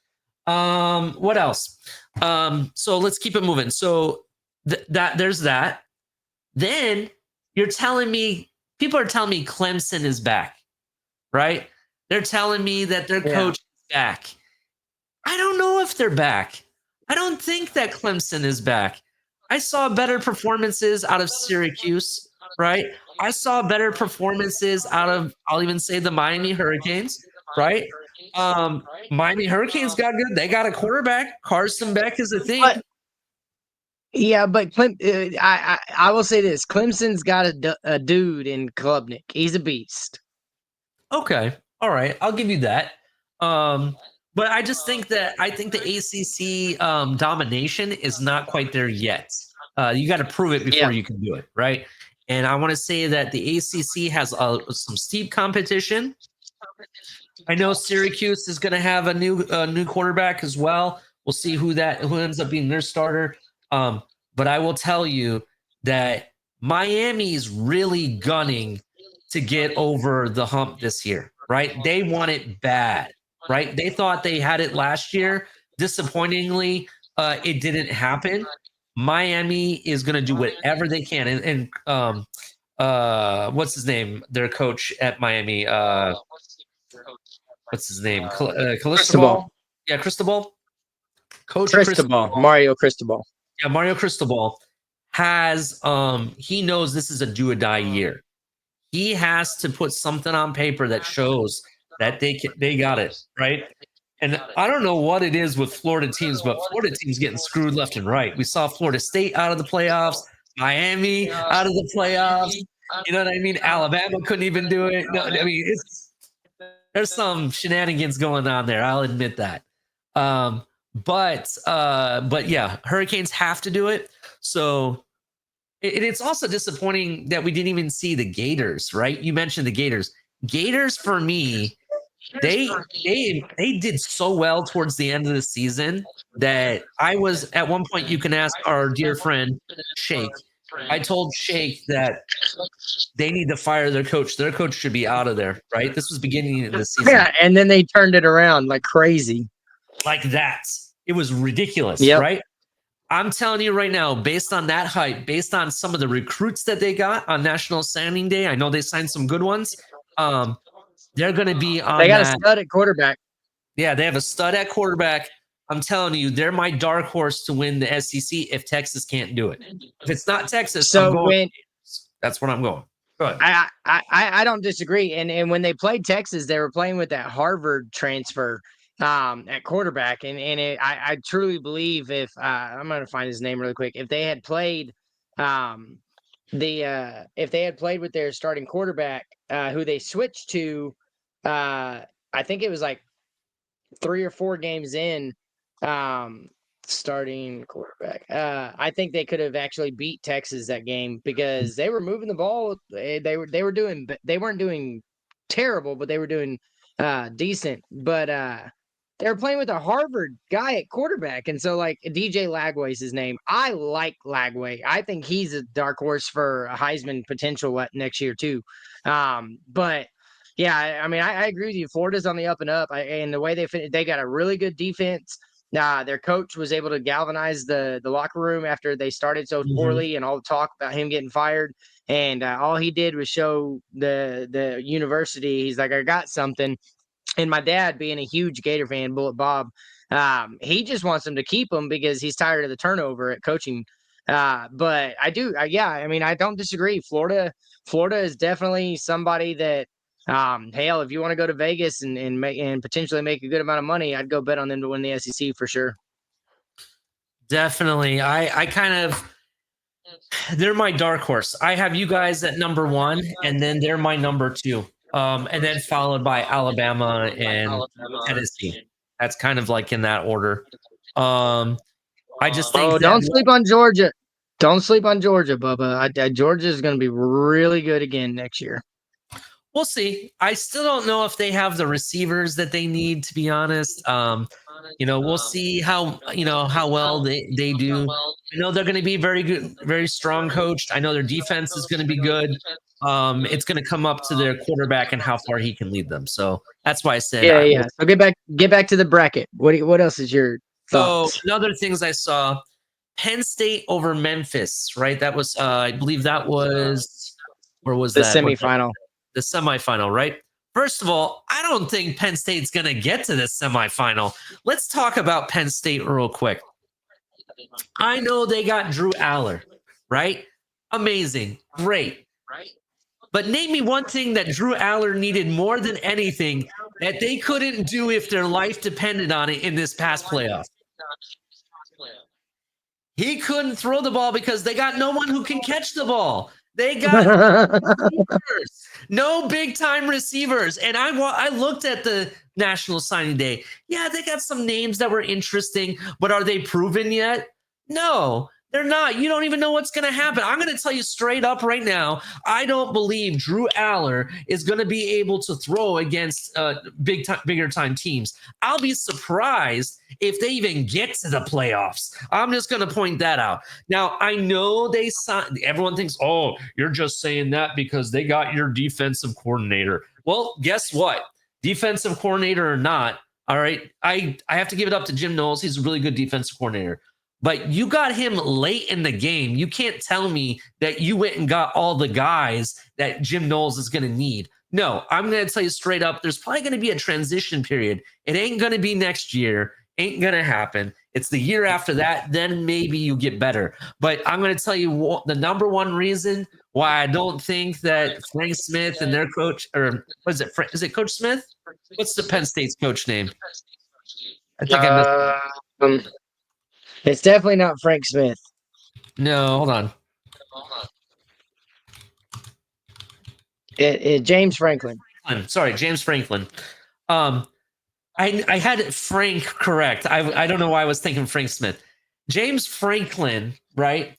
What else? So let's keep it moving. So there's that. Then people are telling me Clemson is back, right? They're telling me that their coach is back. I don't know if they're back. I don't think that Clemson is back. I saw better performances out of Syracuse, right? I saw better performances out of, I'll even say, the Miami Hurricanes, right? Miami Hurricanes got good. They got a quarterback. Carson Beck is a thing. But I will say this. Clemson's got a dude in Klubnik. He's a beast. Okay. All right. I'll give you that. But I just think the ACC domination is not quite there yet. You got to prove it before you can do it, right? And I want to say that the ACC has some steep competition. I know Syracuse is going to have a new quarterback as well. We'll see who ends up being their starter. But I will tell you that Miami's really gunning to get over the hump this year, right? They want it bad. Right? They thought they had it last year. Disappointingly, it didn't happen. Miami is going to do whatever they can. And what's his name? Their coach at Miami. What's his name? Cristobal. Yeah, Cristobal. Coach Cristobal. Mario Cristobal. Yeah, Mario Cristobal has he knows this is a do or die year. He has to put something on paper that shows that they got it, right? And I don't know what it is with Florida teams, but Florida teams getting screwed left and right. We saw Florida State out of the playoffs, Miami out of the playoffs. You know what I mean? Alabama couldn't even do it. No, I mean, there's some shenanigans going on there. I'll admit that. But yeah, Hurricanes have to do it. So it's also disappointing that we didn't even see the Gators, right? You mentioned the Gators. Gators, for me, they did so well towards the end of the season that I was at one point. You can ask our dear friend Shake. I told Shake that they need to fire their coach. Their coach should be out of there, right? This was beginning of the season. Yeah, and then they turned it around like crazy. Like that. It was ridiculous, yep. Right? I'm telling you right now, based on that hype, based on some of the recruits that they got on National Signing Day, I know they signed some good ones. They're going to be on They got a that. stud at quarterback. Yeah, they have a stud at quarterback. I'm telling you, they're my dark horse to win the SEC if Texas can't do it. If it's not Texas, I'm So going. when That's where I'm going. Go ahead. I don't disagree. And when they played Texas, they were playing with that Harvard transfer at quarterback. I truly believe if I'm gonna find his name really quick. If they had played if they had played with their starting quarterback, who they switched to, I think it was like 3 or 4 games in, starting quarterback. I think they could have actually beat Texas that game because they were moving the ball. They weren't doing terrible, but they were doing decent. But they were playing with a Harvard guy at quarterback, and so like DJ Lagway's his name. I like Lagway. I think he's a dark horse for a Heisman potential next year too. But yeah, I mean, I agree with you. Florida's on the up and up, and the way they got a really good defense. Their coach was able to galvanize the locker room after they started so poorly, and all the talk about him getting fired. And all he did was show the university. He's like, I got something. And my dad, being a huge Gator fan, Bullet Bob, he just wants them to keep them because he's tired of the turnover at coaching. But I do, yeah. I mean, I don't disagree. Florida is definitely somebody that. Hell, if you want to go to Vegas and potentially make a good amount of money, I'd go bet on them to win the SEC for sure. Definitely. I kind of, they're my dark horse. I have you guys at number 1, and then they're my number 2. And then followed by Alabama and Tennessee. That's kind of like in that order. I just think don't sleep on Georgia. Don't sleep on Georgia, Bubba. Georgia is going to be really good again next year. We'll see. I still don't know if they have the receivers that they need, to be honest. We'll see how well they do. I know they're going to be very good, very strong coached. I know their defense is going to be good. It's going to come up to their quarterback and how far he can lead them. So that's why I said, yeah. So get back to the bracket. What else is your thoughts? So another things I saw, Penn State over Memphis, right? That was, I believe that was, where was the that? Semifinal. The semifinal, right? First of all, I don't think Penn State's going to get to the semifinal. Let's talk about Penn State real quick. I know they got Drew Aller, right? Amazing. Great. But name me one thing that Drew Aller needed more than anything that they couldn't do if their life depended on it in this past playoff. He couldn't throw the ball because they got no one who can catch the ball. They got receivers, no big time receivers. And I looked at the National Signing Day. Yeah, they got some names that were interesting, but are they proven yet? No, they're not. You don't even know what's going to happen. I'm going to tell you straight up right now. I don't believe Drew Aller is going to be able to throw against bigger time teams. I'll be surprised if they even get to the playoffs. I'm just going to point that out. Now, I know they signed. Everyone thinks, oh, you're just saying that because they got your defensive coordinator. Well, guess what? Defensive coordinator or not, all right, I have to give it up to Jim Knowles. He's a really good defensive coordinator. But you got him late in the game. You can't tell me that you went and got all the guys that Jim Knowles is going to need. No, I'm going to tell you straight up, there's probably going to be a transition period. It ain't going to be next year. Ain't going to happen. It's the year after that. Then maybe you get better. But I'm going to tell you the number one reason why I don't think that Frank Smith and their coach, or what is it? Is it Coach Smith? What's the Penn State's coach name? I think I missed it. It's definitely not Frank Smith. No, hold on. James Franklin. Sorry, James Franklin. I had Frank correct. I don't know why I was thinking Frank Smith. James Franklin, right?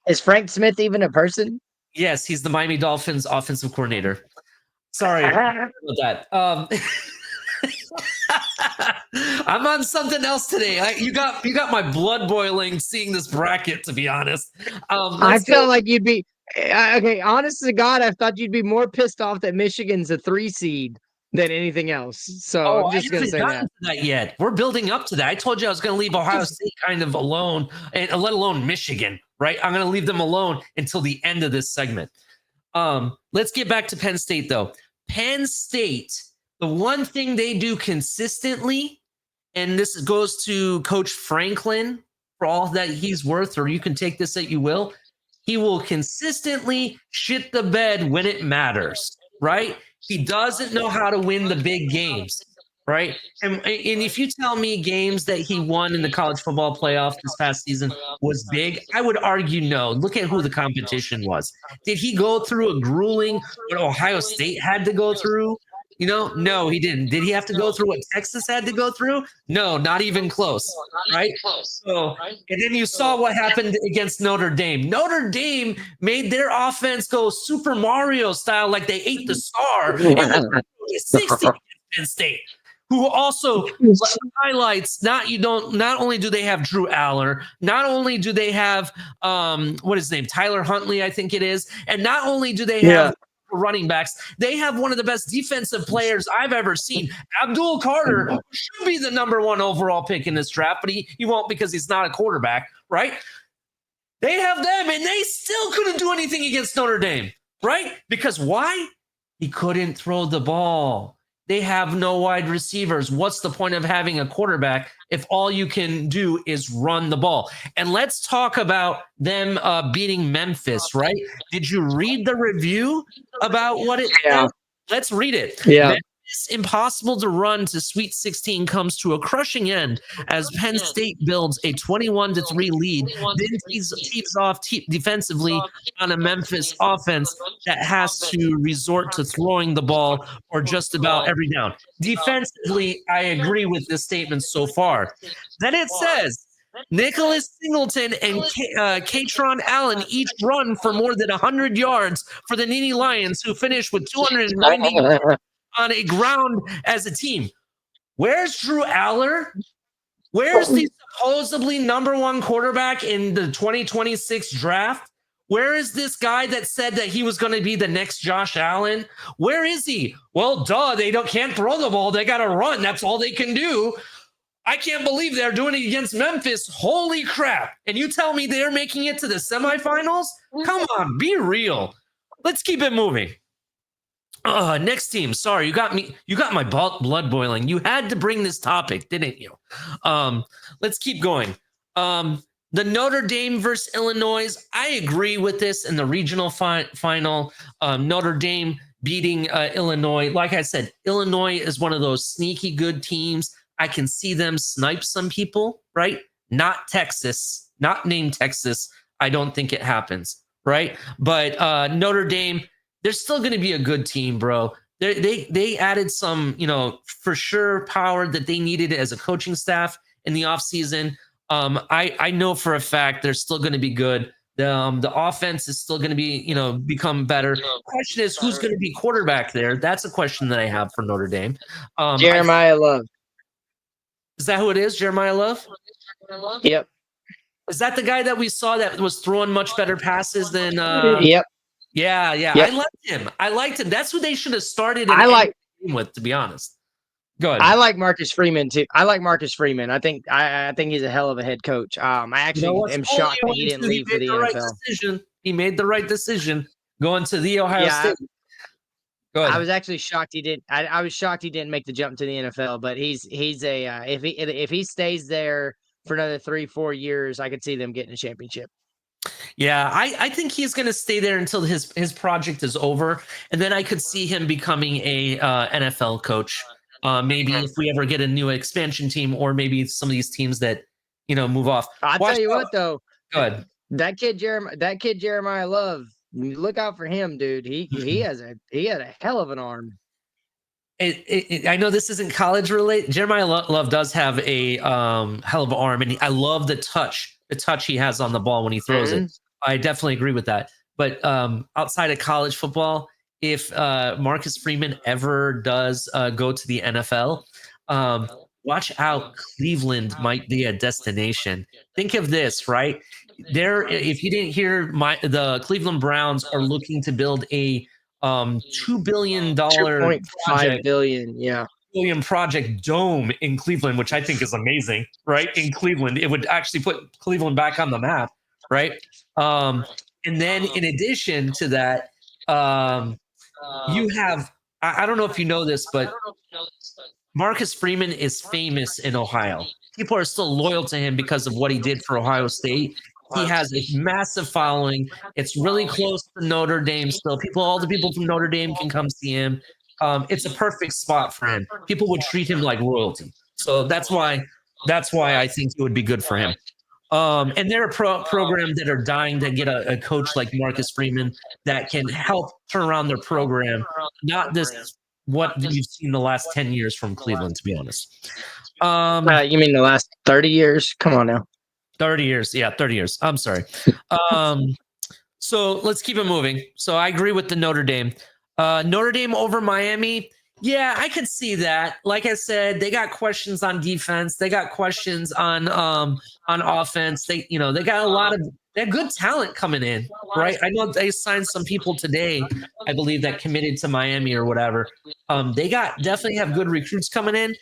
Is Frank Smith even a person? Yes, he's the Miami Dolphins offensive coordinator. Sorry about that. I'm on something else today. You got my blood boiling seeing this bracket, to be honest. I felt like you'd be okay. Honest to God, I thought you'd be more pissed off that Michigan's a 3 seed than anything else. So Oh, I'm I just gonna haven't say gotten that. to that yet. We're building up to that. I told you I was going to leave Ohio State kind of alone, and let alone Michigan, right? I'm going to leave them alone until the end of this segment. Let's get back to Penn State, though. Penn State, the one thing they do consistently, and this goes to Coach Franklin for all that he's worth, or you can take this that you will. He will consistently shit the bed when it matters, right? He doesn't know how to win the big games, right? And if you tell me games that he won in the college football playoff this past season was big, I would argue no. Look at who the competition was. Did he go through a grueling what Ohio State had to go through? No, he didn't. Did he have to go through what Texas had to go through? No, not even close, right? So, and then you saw what happened against Notre Dame. Notre Dame made their offense go Super Mario style, like they ate the star. It was 60 against Penn State, who also highlights not only do they have Drew Aller, not only do they have what is his name, Tyler Huntley, I think it is, and not only do they have running backs, they have one of the best defensive players I've ever seen. Abdul Carter, who should be the #1 overall pick in this draft, but he won't because he's not a quarterback, right? They have them, and they still couldn't do anything against Notre Dame, right? Because why? He couldn't throw the ball. They have no wide receivers. What's the point of having a quarterback if all you can do is run the ball? And let's talk about them beating Memphis, right? Did you read the review about what it said? Let's read it. Yeah. Memphis impossible to run to Sweet 16 comes to a crushing end as Penn State builds a 21-3 lead, then tees off defensively on a Memphis offense that has to resort to throwing the ball or just about every down. Defensively, I agree with this statement so far. Then it says, Nicholas Singleton and Katron Allen each run for more than 100 yards for the Nittany Lions, who finished with 290 yards on a ground as a team. Where's Drew Aller? Where's the supposedly #1 quarterback in the 2026 draft? Where is this guy that said that he was going to be the next Josh Allen? Where is he? Well, they can't throw the ball. They got to run. That's all they can do. I can't believe they're doing it against Memphis. Holy crap. And you tell me they're making it to the semifinals? Come on, be real. Let's keep it moving. Next team. Sorry, you got me. You got my blood boiling. You had to bring this topic, didn't you? Let's keep going. The Notre Dame versus Illinois. I agree with this in the regional final. Notre Dame beating Illinois. Like I said, Illinois is one of those sneaky good teams. I can see them snipe some people, right? Not Texas, not named Texas. I don't think it happens, right? But Notre Dame, they're still going to be a good team, bro. They added some, for sure power that they needed as a coaching staff in the offseason. I know for a fact they're still going to be good. The offense is still going to be, become better. The question is, who's going to be quarterback there? That's a question that I have for Notre Dame. Jeremiah Love. Is that who it is? Jeremiah Love? Yep. Is that the guy that we saw that was throwing much better passes than Yep. Yeah. Yep. I liked him. That's who they should have started with, to be honest. Go ahead. I like Marcus Freeman too. I think he's a hell of a head coach. I actually am shocked that he didn't leave for the NFL. He made the right decision going to the Ohio State. Go ahead. I was actually shocked he didn't. I was shocked he didn't make the jump to the NFL. But he's a if he stays there for another 3-4 years, I could see them getting a championship. Yeah, I think he's going to stay there until his project is over, and then I could see him becoming a NFL coach. Maybe if we ever get a new expansion team, or maybe some of these teams that move off. I'll tell you what, though. Good. That kid Jeremiah Love. Look out for him, dude. He had a hell of an arm. I know this isn't college related. Jeremiah Love does have a hell of an arm, and I love the touch he has on the ball when he throws it. I definitely agree with that. But outside of college football, if Marcus Freeman ever does go to the NFL, watch out. Cleveland might be a destination. Think of this, right? If you didn't hear, the Cleveland Browns are looking to build a $2 billion 2.5 project, billion. Yeah. William Project Dome in Cleveland, which I think is amazing, right? In Cleveland, it would actually put Cleveland back on the map, right? And then in addition to that, you have, I don't know if you know this, but Marcus Freeman is famous in Ohio. People are still loyal to him because of what he did for Ohio State. He has a massive following. It's really close to Notre Dame still. All the people from Notre Dame can come see him. It's a perfect spot for him. People would treat him like royalty. So that's why I think it would be good for him. And they're a program that are dying to get a coach like Marcus Freeman that can help turn around their program. Not this what you've seen the last 10 years from Cleveland, to be honest. You mean the last 30 years? Come on now. 30 years. Yeah, 30 years. I'm sorry. So let's keep it moving. So I agree with the Notre Dame. Notre Dame over Miami. Yeah, I could see that. Like I said, they got questions on defense. They got questions on offense. They got they have good talent coming in, right? I know they signed some people today, I believe, that committed to Miami or whatever. They definitely have good recruits coming in.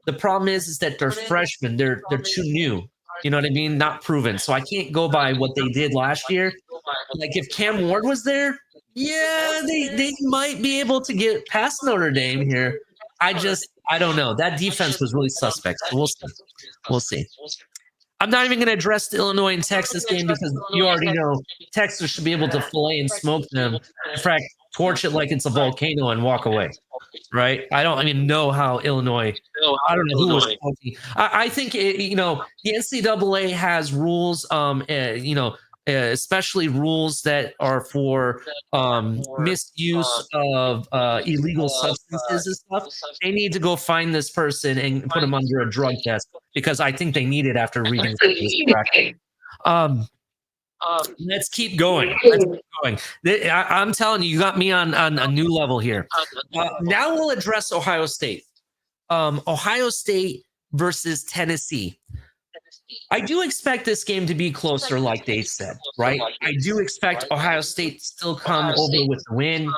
The problem is that they're freshmen. They're too new. You know what I mean? Not proven. So I can't go by what they did last year. Like if Cam Ward was there, yeah, they might be able to get past Notre Dame here. I don't know. That defense was really suspect. So we'll see. I'm not even going to address the Illinois and Texas game because you already know Texas should be able to fillet and smoke them. In fact, torch it like it's a volcano and walk away. Right? I don't even know how Illinois. I don't know who was smoking. I think the NCAA has rules. Especially rules that are for misuse of illegal substances and stuff. They need to go find this person and put them under a drug test because I think they need it after reading this track. Let's keep going. I'm telling you, you got me on a new level here. Now we'll address Ohio State. Ohio State versus Tennessee. I do expect this game to be closer, like they said, right? I do expect Ohio State to still come over with the win.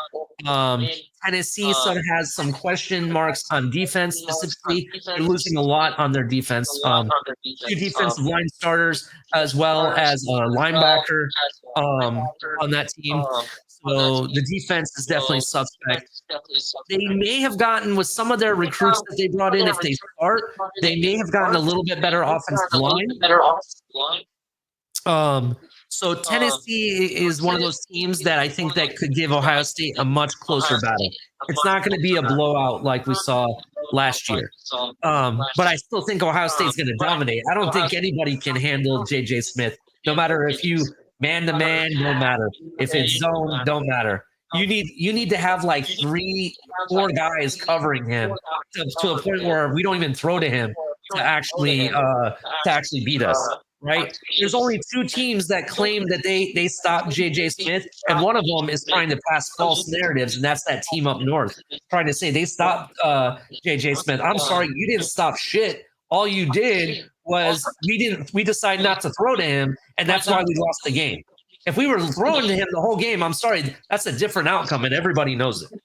Tennessee sort of has some question marks on defense, specifically. They're losing a lot on their defense. Two defensive line starters, as well as a linebacker on that team. So the defense is definitely suspect. They may have gotten with some of their recruits that they brought in. If they start, they may have gotten a little bit better offensive line. So Tennessee is one of those teams that I think that could give Ohio State a much closer battle. It's not going to be a blowout like we saw last year. But I still think Ohio State's going to dominate. I don't think anybody can handle J.J. Smith, no matter if you man-to-man, no matter. If it's zone, don't matter. You need to have like 3-4 guys covering him to a point where we don't even throw to him to actually beat us. Right? There's only 2 teams that claim that they stopped J.J. Smith, and one of them is trying to pass false narratives, and that's that team up north trying to say they stopped J.J. Smith. I'm sorry, you didn't stop shit. All you did was we decided not to throw to him, and that's why we lost the game. If we were throwing to him the whole game, I'm sorry, that's a different outcome, and everybody knows it,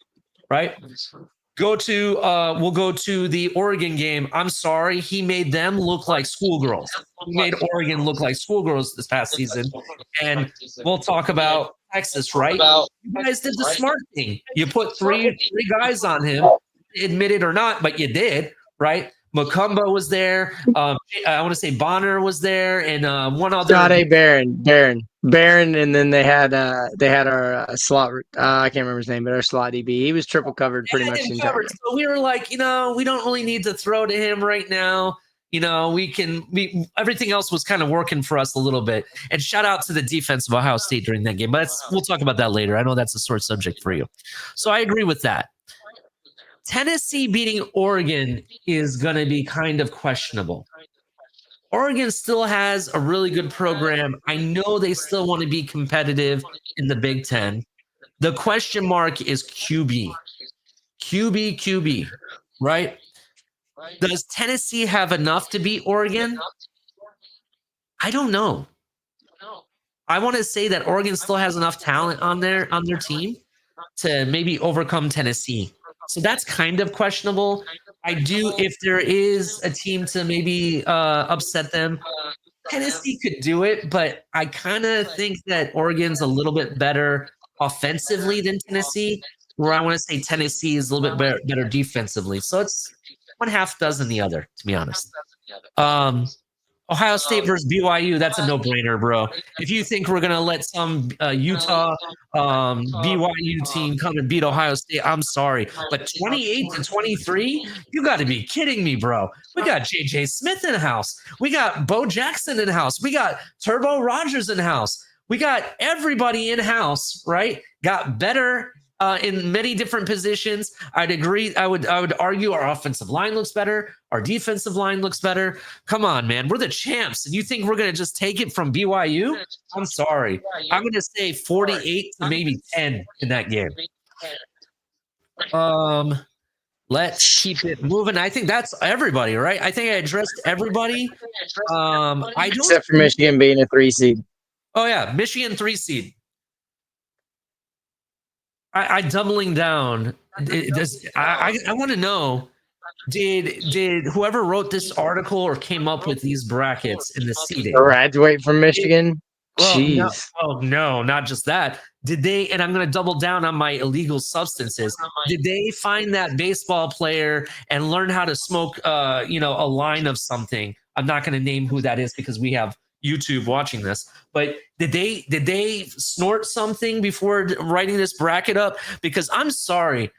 right? We'll go to the Oregon game. I'm sorry, he made them look like schoolgirls. He made Oregon look like schoolgirls this past season. And we'll talk about Texas, right? You guys did the smart thing. You put three guys on him, admit it or not, but you did, right? Macumba was there. I want to say Bonner was there, and one other. Barron, and then they had our slot. I can't remember his name, but our slot DB. He was triple covered pretty much the entire game. So we were like, we don't really need to throw to him right now. Everything else was kind of working for us a little bit. And shout out to the defense of Ohio State during that game. But we'll talk about that later. I know that's a sore subject for you. So I agree with that. Tennessee beating Oregon is going to be kind of questionable. Oregon still has a really good program. I know they still want to be competitive in the Big Ten. The question mark is QB. QB, right? Does Tennessee have enough to beat Oregon? I don't know. I want to say that Oregon still has enough talent on their team. to maybe overcome Tennessee. So that's kind of questionable. I do, if there is a team to maybe upset them, Tennessee could do it, but I kind of think that Oregon's a little bit better offensively than Tennessee, where I want to say Tennessee is a little bit better defensively. So it's one half dozen the other, to be honest. Ohio State versus BYU, that's a no-brainer, bro. If you think we're going to let some Utah BYU team come and beat Ohio State, I'm sorry. But 28-23, you got to be kidding me, bro. We got J.J. Smith in house. We got Bo Jackson in house. We got Turbo Rogers in house. We got everybody in house, right? Got better in many different positions. I'd agree. I would argue our offensive line looks better. Our defensive line looks better. Come on, man. We're the champs. And you think we're going to just take it from BYU? I'm sorry. I'm going to say 48 to maybe 10 in that game. Let's keep it moving. I think that's everybody, right? I think I addressed everybody. I don't Except for Michigan being a 3 seed. Oh, yeah. Michigan 3 seed. I doubling down. I want to know, did whoever wrote this article or came up with these brackets in the seeding Graduate from Michigan? Jeez. No, not just that. Did they, and I'm going to double down on my illegal substances. Did they find that baseball player and learn how to smoke, a line of something? I'm not going to name who that is because we have YouTube watching this, but did they snort something before writing this bracket up? Because I'm sorry,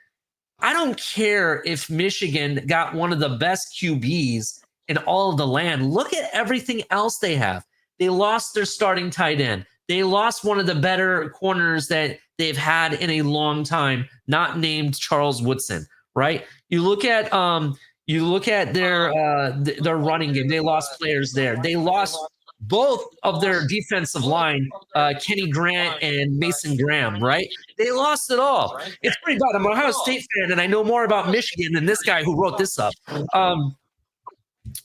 I don't care if Michigan got one of the best QBs in all of the land. Look at everything else they have. They lost their starting tight end. They lost one of the better corners that they've had in a long time, not named Charles Woodson, right? You look at their running game. They lost players there. They lost both of their defensive line, Kenny Grant and Mason Graham, right? They lost it all. It's pretty bad. I'm an Ohio State fan, and I know more about Michigan than this guy who wrote this up.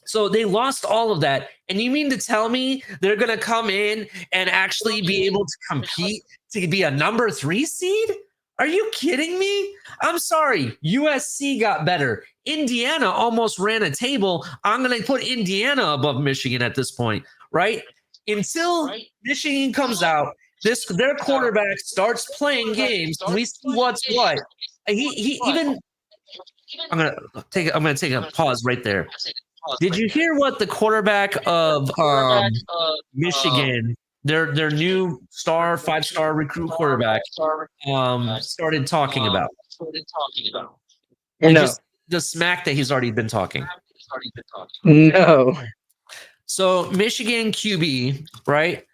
So they lost all of that. And you mean to tell me they're going to come in and actually be able to compete to be a number 3 seed? Are you kidding me? I'm sorry. USC got better. Indiana almost ran a table. I'm going to put Indiana above Michigan at this point, right? Until Michigan comes out, their quarterback starts playing games. We see what's what. He even. I'm gonna take a pause right there. Did you hear what the quarterback of Michigan, their new 5-star recruit quarterback, started talking about? No. Just the smack that he's already been talking. No. So Michigan QB, right,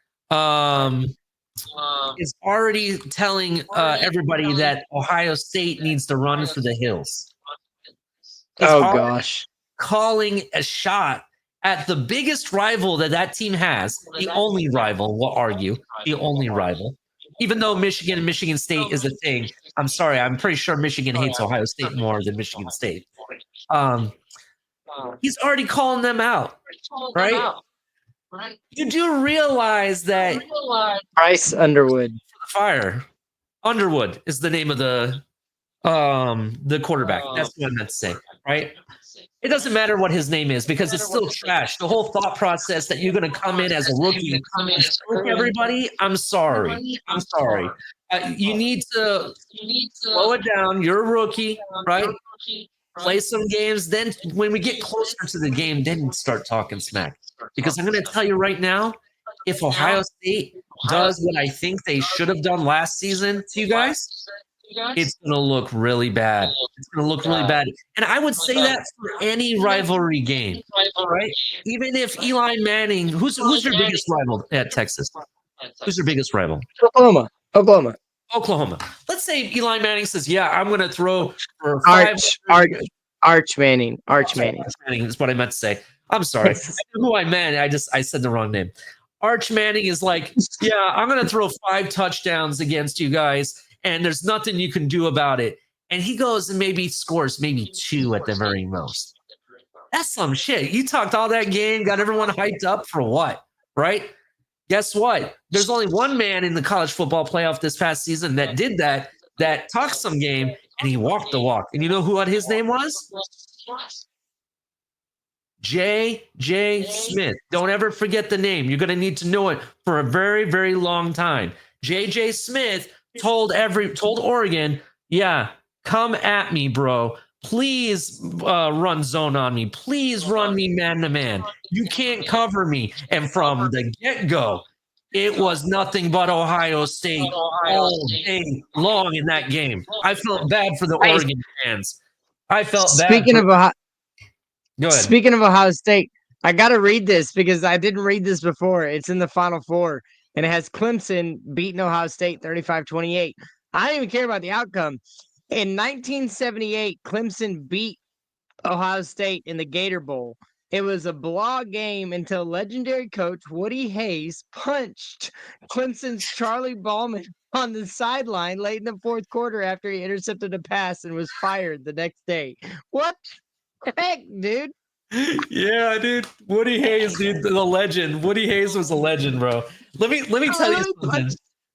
is already telling everybody that Ohio State needs to run for the hills. Gosh. Calling a shot at the biggest rival that team has, the only rival, we'll argue, the only rival. Even though Michigan and Michigan State is a thing, I'm sorry, I'm pretty sure Michigan hates Ohio State more than Michigan State. He's already calling them out, right? You do realize that Bryce Underwood. Fire Underwood is the name of the quarterback. That's what I meant to say, right? It doesn't matter what his name is because it's still trash. The whole thought process that you're going to come in as a rookie and smoke everybody, I'm sorry. You need to slow it down. You're a rookie, right? Play some games. Then when we get closer to the game, then start talking smack. Because I'm going to tell you right now, if Ohio State does what I think they should have done last season to you guys, it's going to look really bad. It's going to look really bad. And I would say that for any rivalry game, right? Even if Eli Manning, who's your biggest rival at Texas? Who's your biggest rival? Oklahoma. Let's say Eli Manning says, yeah, I'm going to throw for Arch Manning. Arch Manning is what I meant to say. I'm sorry. I knew who I meant. I said the wrong name. Arch Manning is like, yeah, I'm going to throw 5 touchdowns against you guys, and there's nothing you can do about it. And he goes and maybe scores 2 at the very most. That's some shit. You talked all that game, got everyone hyped up for what, right? Guess what? There's only one man in the college football playoff this past season that did that, that talked some game, and he walked the walk. And you know who his name was? J.J. Smith. Don't ever forget the name. You're going to need to know it for a very, very long time. J.J. Smith told Oregon, yeah, come at me, bro. Please run zone on me. Please run me man to man. You can't cover me. And from the get-go, it was nothing but Ohio State all day long in that game. I felt bad for the Hey, Oregon fans. I felt bad speaking for. of Ohio, Go ahead. speaking of Ohio State, I got to read this because I didn't read this before. It's in the Final Four, and it has Clemson beating Ohio State 35-28. I don't even care about the outcome. In 1978, Clemson beat Ohio State in the Gator Bowl. It was a blowout game until legendary coach Woody Hayes punched Clemson's Charlie Ballman on the sideline late in the fourth quarter after he intercepted a pass and was fired the next day. What the heck, dude? Yeah, dude. Woody Hayes, dude, the legend. Woody Hayes was a legend, bro. Let me tell you something.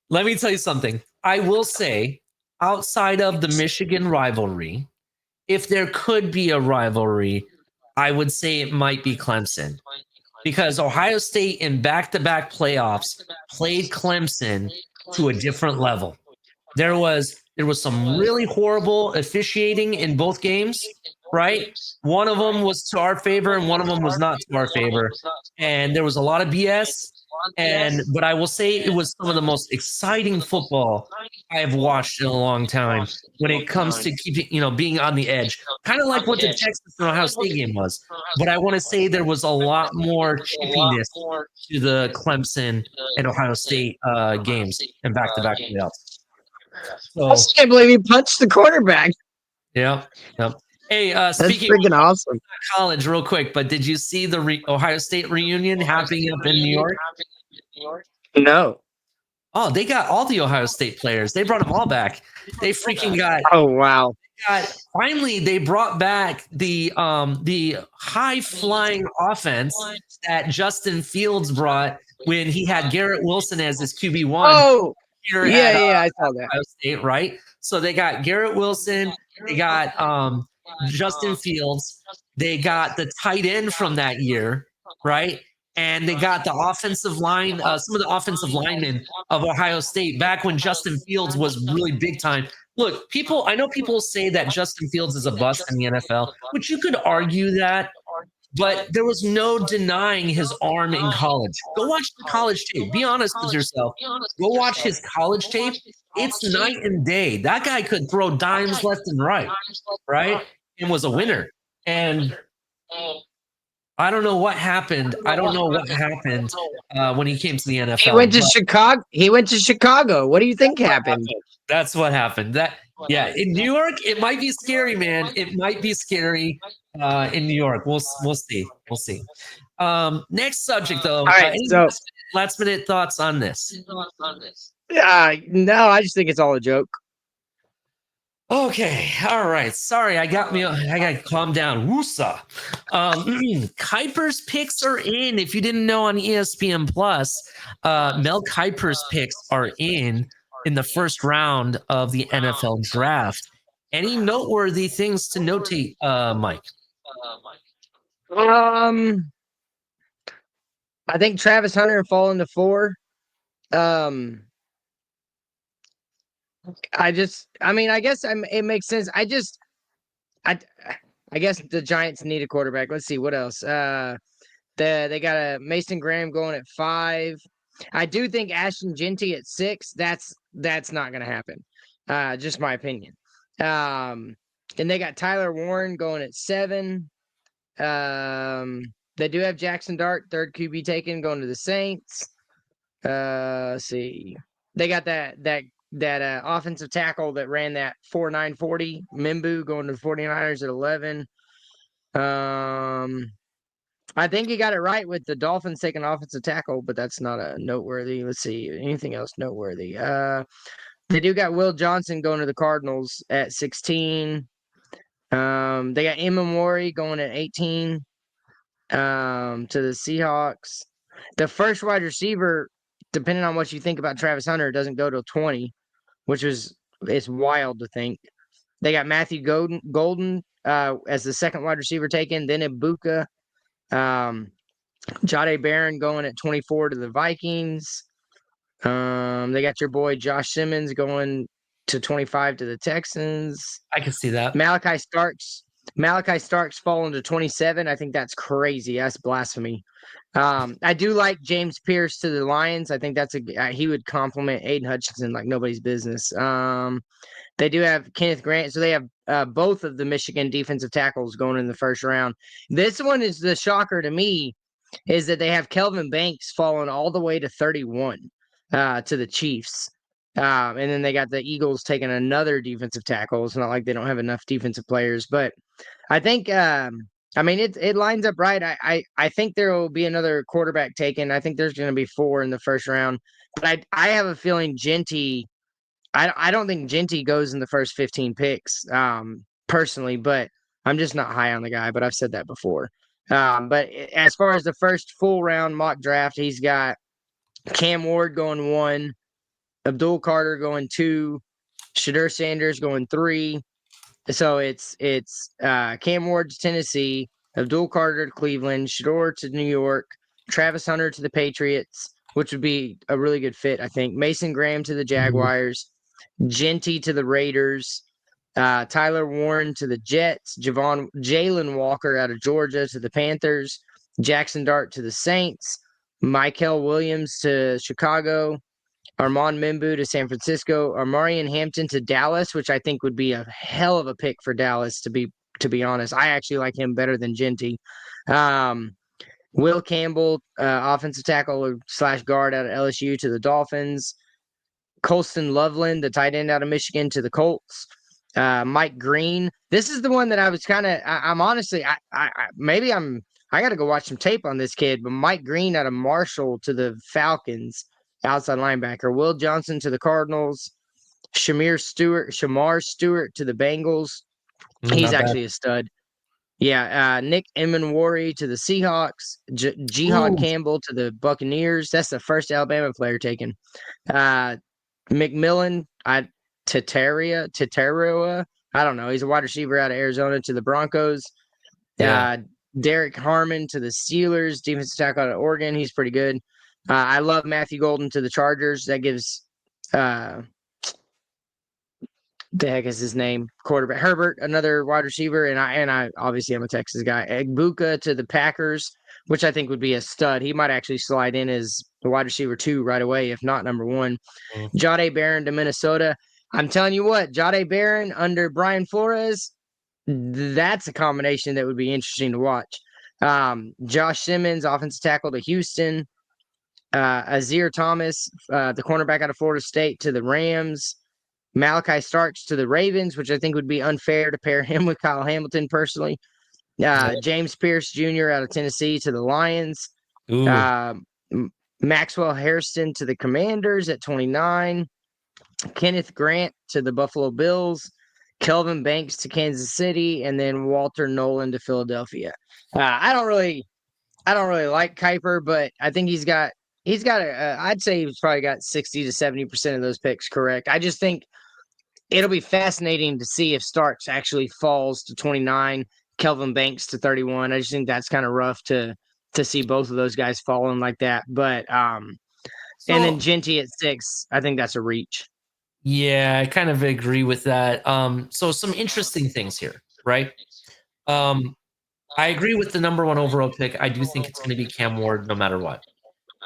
Let me tell you something. I will say, outside of the Michigan rivalry, if there could be a rivalry, I would say it might be Clemson. Because Ohio State in back-to-back playoffs played Clemson to a different level. There was some really horrible officiating in both games, right? One of them was to our favor and one of them was not to our favor. And there was a lot of BS. But I will say it was some of the most exciting football I have watched in a long time when it comes to keeping, being on the edge. Kind of like what the Texas and Ohio State game was. But I want to say there was a lot more chippiness to the Clemson and Ohio State games and backto-back playoffs. I So, can't believe he punched the quarterback. yeah. Hey, That's speaking freaking awesome. of college, real quick, but did you see the Ohio State reunion happening up in New York? No. Oh, they got all the Ohio State players. They brought them all back. They freaking got. Oh wow. Finally, they brought back the high flying offense that Justin Fields brought when he had Garrett Wilson as his QB1. Oh, Here yeah, I saw that. Ohio State, right? So they got Garrett Wilson, they got Justin Fields, they got the tight end from that year, right? And they got the offensive line, some of the offensive linemen of Ohio State back when Justin Fields was really big time. Look, I know people say that Justin Fields is a bust in the NFL, which you could argue that, but there was no denying his arm in college. Go watch the college tape. Be honest with yourself. Go watch his college tape. It's night and day. That guy could throw dimes left and right, and was a winner. And I don't know what happened. When he came to the NFL. He went to Chicago. He went to Chicago. What do you think happened? That's what happened. In New York, it might be scary, man. It might be scary in New York. We'll see. Next subject, though. All right, so last minute thoughts on this. no, I just think it's all a joke. Okay, all right. Sorry, I got to calm down. Woosa. Kuiper's picks are in. If you didn't know on ESPN Plus, Mel Kiper's picks are in the first round of the NFL draft. Any noteworthy things to notate, Mike? I think Travis Hunter falling to 4. I guess it makes sense. I guess the Giants need a quarterback. Let's see what else. They got a Mason Graham going at 5. I do think Ashton Genty at 6. That's not going to happen. Just my opinion. And they got Tyler Warren going at 7. They do have Jackson Dart, 3rd QB taken, going to the Saints. Let's see. They got that offensive tackle that ran that 4.940, Mimbu, going to the 49ers at 11. I think you got it right with the Dolphins taking offensive tackle, but that's not a noteworthy. Let's see. Anything else noteworthy? They do got Will Johnson going to the Cardinals at 16. They got Imamori going at 18 to the Seahawks. The first wide receiver, depending on what you think about Travis Hunter, doesn't go till 20, which was It's wild to think. They got Matthew Golden as the second wide receiver taken, then Ibuka. Jade Barron going at 24 to the Vikings. They got your boy Josh Simmons going to 25 to the Texans. I can see that. Malachi Starks falling to 27. I think that's crazy. That's blasphemy. I do like James Pierce to the Lions. I think that's he would complement Aiden Hutchinson like nobody's business. They do have Kenneth Grant, so they have both of the Michigan defensive tackles going in the first round. This one is the shocker to me, is that they have Kelvin Banks falling all the way to 31 to the Chiefs. And then they got the Eagles taking another defensive tackle. It's not like they don't have enough defensive players, but I think it lines up right. I think there will be another quarterback taken. I think there's going to be 4 in the first round, but I have a feeling Genty. I don't think Genty goes in the first 15 picks, personally, but I'm just not high on the guy. But I've said that before. But as far as the first full round mock draft, he's got Cam Ward going 1, Abdul Carter going 2, Shadur Sanders going 3. So it's Cam Ward to Tennessee, Abdul Carter to Cleveland, Shador to New York, Travis Hunter to the Patriots, which would be a really good fit, I think. Mason Graham to the Jaguars, Genty to the Raiders, Tyler Warren to the Jets, Jalen Walker out of Georgia to the Panthers, Jackson Dart to the Saints, Michael Williams to Chicago, Armand Membu to San Francisco, Amarian Hampton to Dallas, which I think would be a hell of a pick for Dallas, to be honest. I actually like him better than Genty. Will Campbell, offensive tackle / guard out of LSU to the Dolphins. Colston Loveland, the tight end out of Michigan, to the Colts. Mike Green. This is the one that I was kind of. I'm honestly. I got to go watch some tape on this kid. But Mike Green out of Marshall to the Falcons, outside linebacker. Will Johnson to the Cardinals. Shamar Stewart to the Bengals. He's actually a stud. Yeah, Nick Emenwari to the Seahawks. Jihad Campbell to the Buccaneers. That's the first Alabama player taken. McMillan, Tatarua. I don't know. He's a wide receiver out of Arizona to the Broncos. Yeah. Derek Harmon to the Steelers. Defensive tackle out of Oregon. He's pretty good. I love Matthew Golden to the Chargers. That gives the heck is his name? Quarterback Herbert, another wide receiver, and I obviously I'm a Texas guy. Egbuka to the Packers, which I think would be a stud. He might actually slide in as the wide receiver 2 right away, if not number 1. Jade Barron to Minnesota. I'm telling you what, Jade Barron under Brian Flores, that's a combination that would be interesting to watch. Josh Simmons, offensive tackle to Houston. Azir Thomas, the cornerback out of Florida State, to the Rams. Malachi Starks to the Ravens, which I think would be unfair to pair him with Kyle Hamilton personally. James Pierce Jr. out of Tennessee to the Lions. Maxwell Hairston to the Commanders at 29. Kenneth Grant to the Buffalo Bills. Kelvin Banks to Kansas City, and then Walter Nolan to Philadelphia. I don't really like Kuiper, but I think he's got I'd say he's probably got 60 to 70% of those picks correct. I just think it'll be fascinating to see if Starks actually falls to 29, Kelvin Banks to 31. I just think that's kind of rough to see both of those guys falling like that. But and then Genty at 6, I think that's a reach. Yeah, I kind of agree with that. So some interesting things here, right? I agree with the number 1 overall pick. I do think it's going to be Cam Ward no matter what.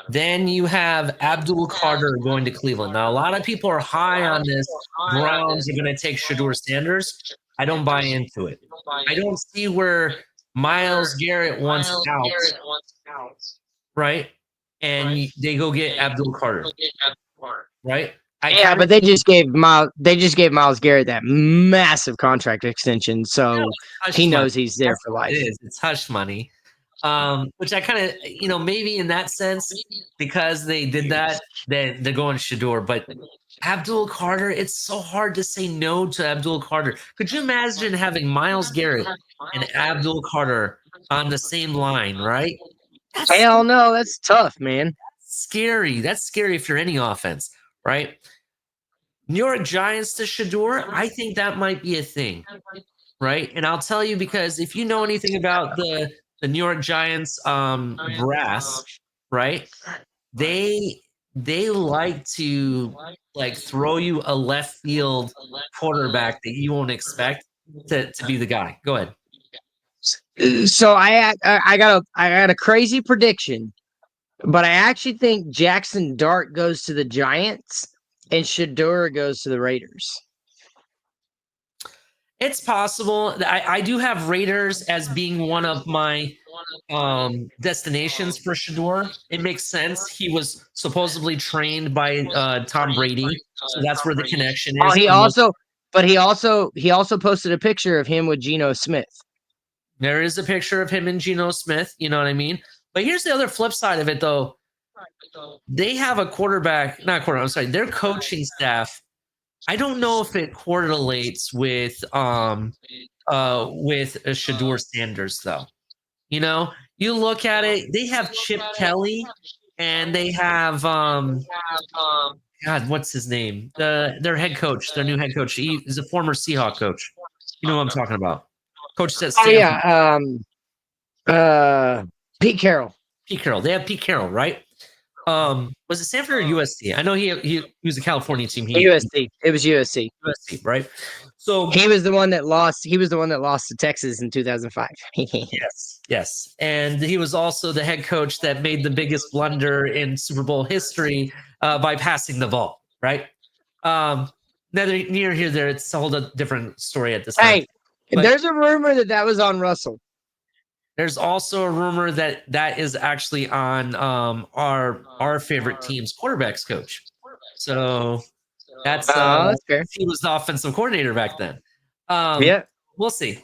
Then you have Abdul Carter going to Cleveland. Now, a lot of people are high on this. Browns are going to take Shadur Sanders. I don't buy into it. I don't see where Myles Garrett wants out, right? And they go get Abdul Carter, right? But they just gave Myles Garrett that massive contract extension, so he knows he's there for life. It's hush money. Which I kind of, maybe in that sense, because they did that, they're going Shadur. But Abdul Carter, it's so hard to say no to Abdul Carter. Could you imagine having Myles Garrett and Abdul Carter on the same line, right? Hell no, that's tough, man. Scary. That's scary if you're any offense, right? New York Giants to Shador, I think that might be a thing, right? And I'll tell you because if you know anything about the New York Giants brass, right? They like to like throw you a left field quarterback that you won't expect to be the guy. Go ahead. So I got a crazy prediction, but I actually think Jackson Dart goes to the Giants and Shador goes to the Raiders. It's possible. I do have Raiders as being one of my destinations for Shador. It makes sense. He was supposedly trained by Tom Brady, so that's where the connection Oh, is. he also posted a picture of him with Geno Smith. There is a picture of him and Geno Smith. You know what I mean? But here's the other flip side of it, though. They have a I'm sorry, their coaching staff. I don't know if it correlates with Shador Sanders, though. You know, you look at it, they have Chip Kelly and they have God, what's his name? Their head coach, their new head coach. He is a former Seahawk coach. You know what I'm talking about? Coach at Oh Stanford. yeah, Pete Carroll. Pete Carroll. They have Pete Carroll, right? Was it Stanford or USC? I know he was a California team. USC. It was USC. USC, right? So he was the one that lost. He was the one that lost to Texas in 2005. yes, and he was also the head coach that made the biggest blunder in Super Bowl history by passing the ball. Right? Near here, there. It's a whole different story at this time. Hey, but there's a rumor that was on Russell. There's also a rumor that is actually on our favorite team's quarterbacks coach. So that's fair. He was the offensive coordinator back then. Yeah, we'll see.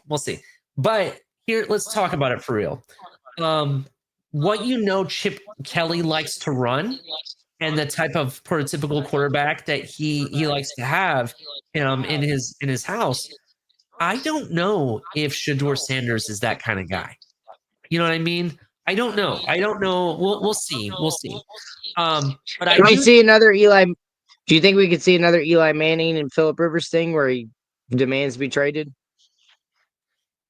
But here, let's talk about it for real. What Chip Kelly likes to run, and the type of prototypical quarterback that he likes to have in his house. I don't know if Shador Sanders is that kind of guy. You know what I mean? I don't know. We'll see. But can we see another Eli? Do you think we could see another Eli Manning and Phillip Rivers thing where he demands to be traded?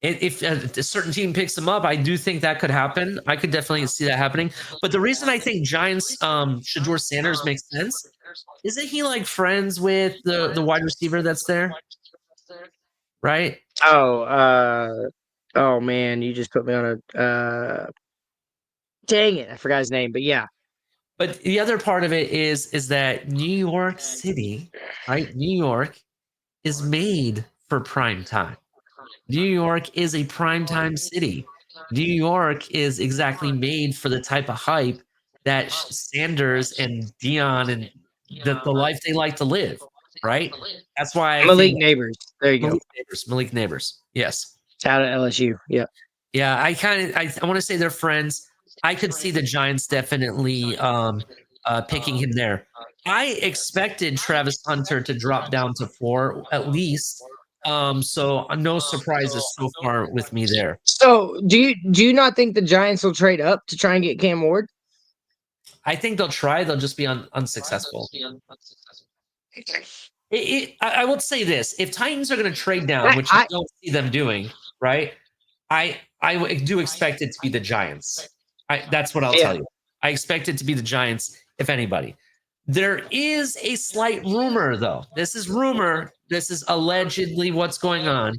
If a certain team picks him up, I do think that could happen. I could definitely see that happening. But the reason I think Giants Shador Sanders makes sense isn't he like friends with the wide receiver that's there? Right? Oh man, you just put me on a dang it, I forgot his name, but yeah. But the other part of it is that New York City, right? New York is made for prime time. New York is a primetime city. New York is exactly made for the type of hype that Sanders and Dion and the life they like to live, right? That's why Malik Neighbors. There you go. Malik Neighbors. Yes. Out of LSU. Yeah. Yeah, I want to say they're friends. I could see the Giants definitely picking him there. I expected Travis Hunter to drop down to 4 at least. So no surprises so far with me there. So do you not think the Giants will trade up to try and get Cam Ward? I think they'll try. They'll just be unsuccessful. I will say this: if Titans are going to trade down, which I don't see them doing, right? I do expect it to be the Giants. That's what I'll tell you. I expect it to be the Giants, if anybody. There is a slight rumor, though. This is rumor. This is allegedly what's going on.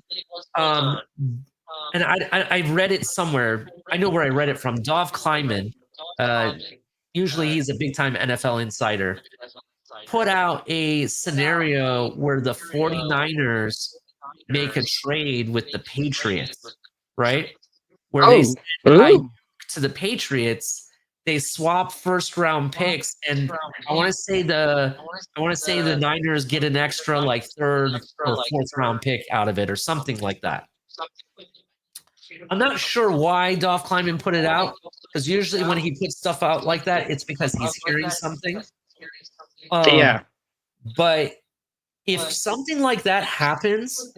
And I read it somewhere. I know where I read it from. Dov Kleiman, usually he's a big-time NFL insider, put out a scenario where the 49ers make a trade with the Patriots, right? Where they send to the Patriots. They swap first round picks, and I want to say the Niners get an extra like third or fourth round pick out of it or something like that. I'm not sure why Dolph Kleiman put it out, because usually when he puts stuff out like that, it's because he's hearing something. But if something like that happens,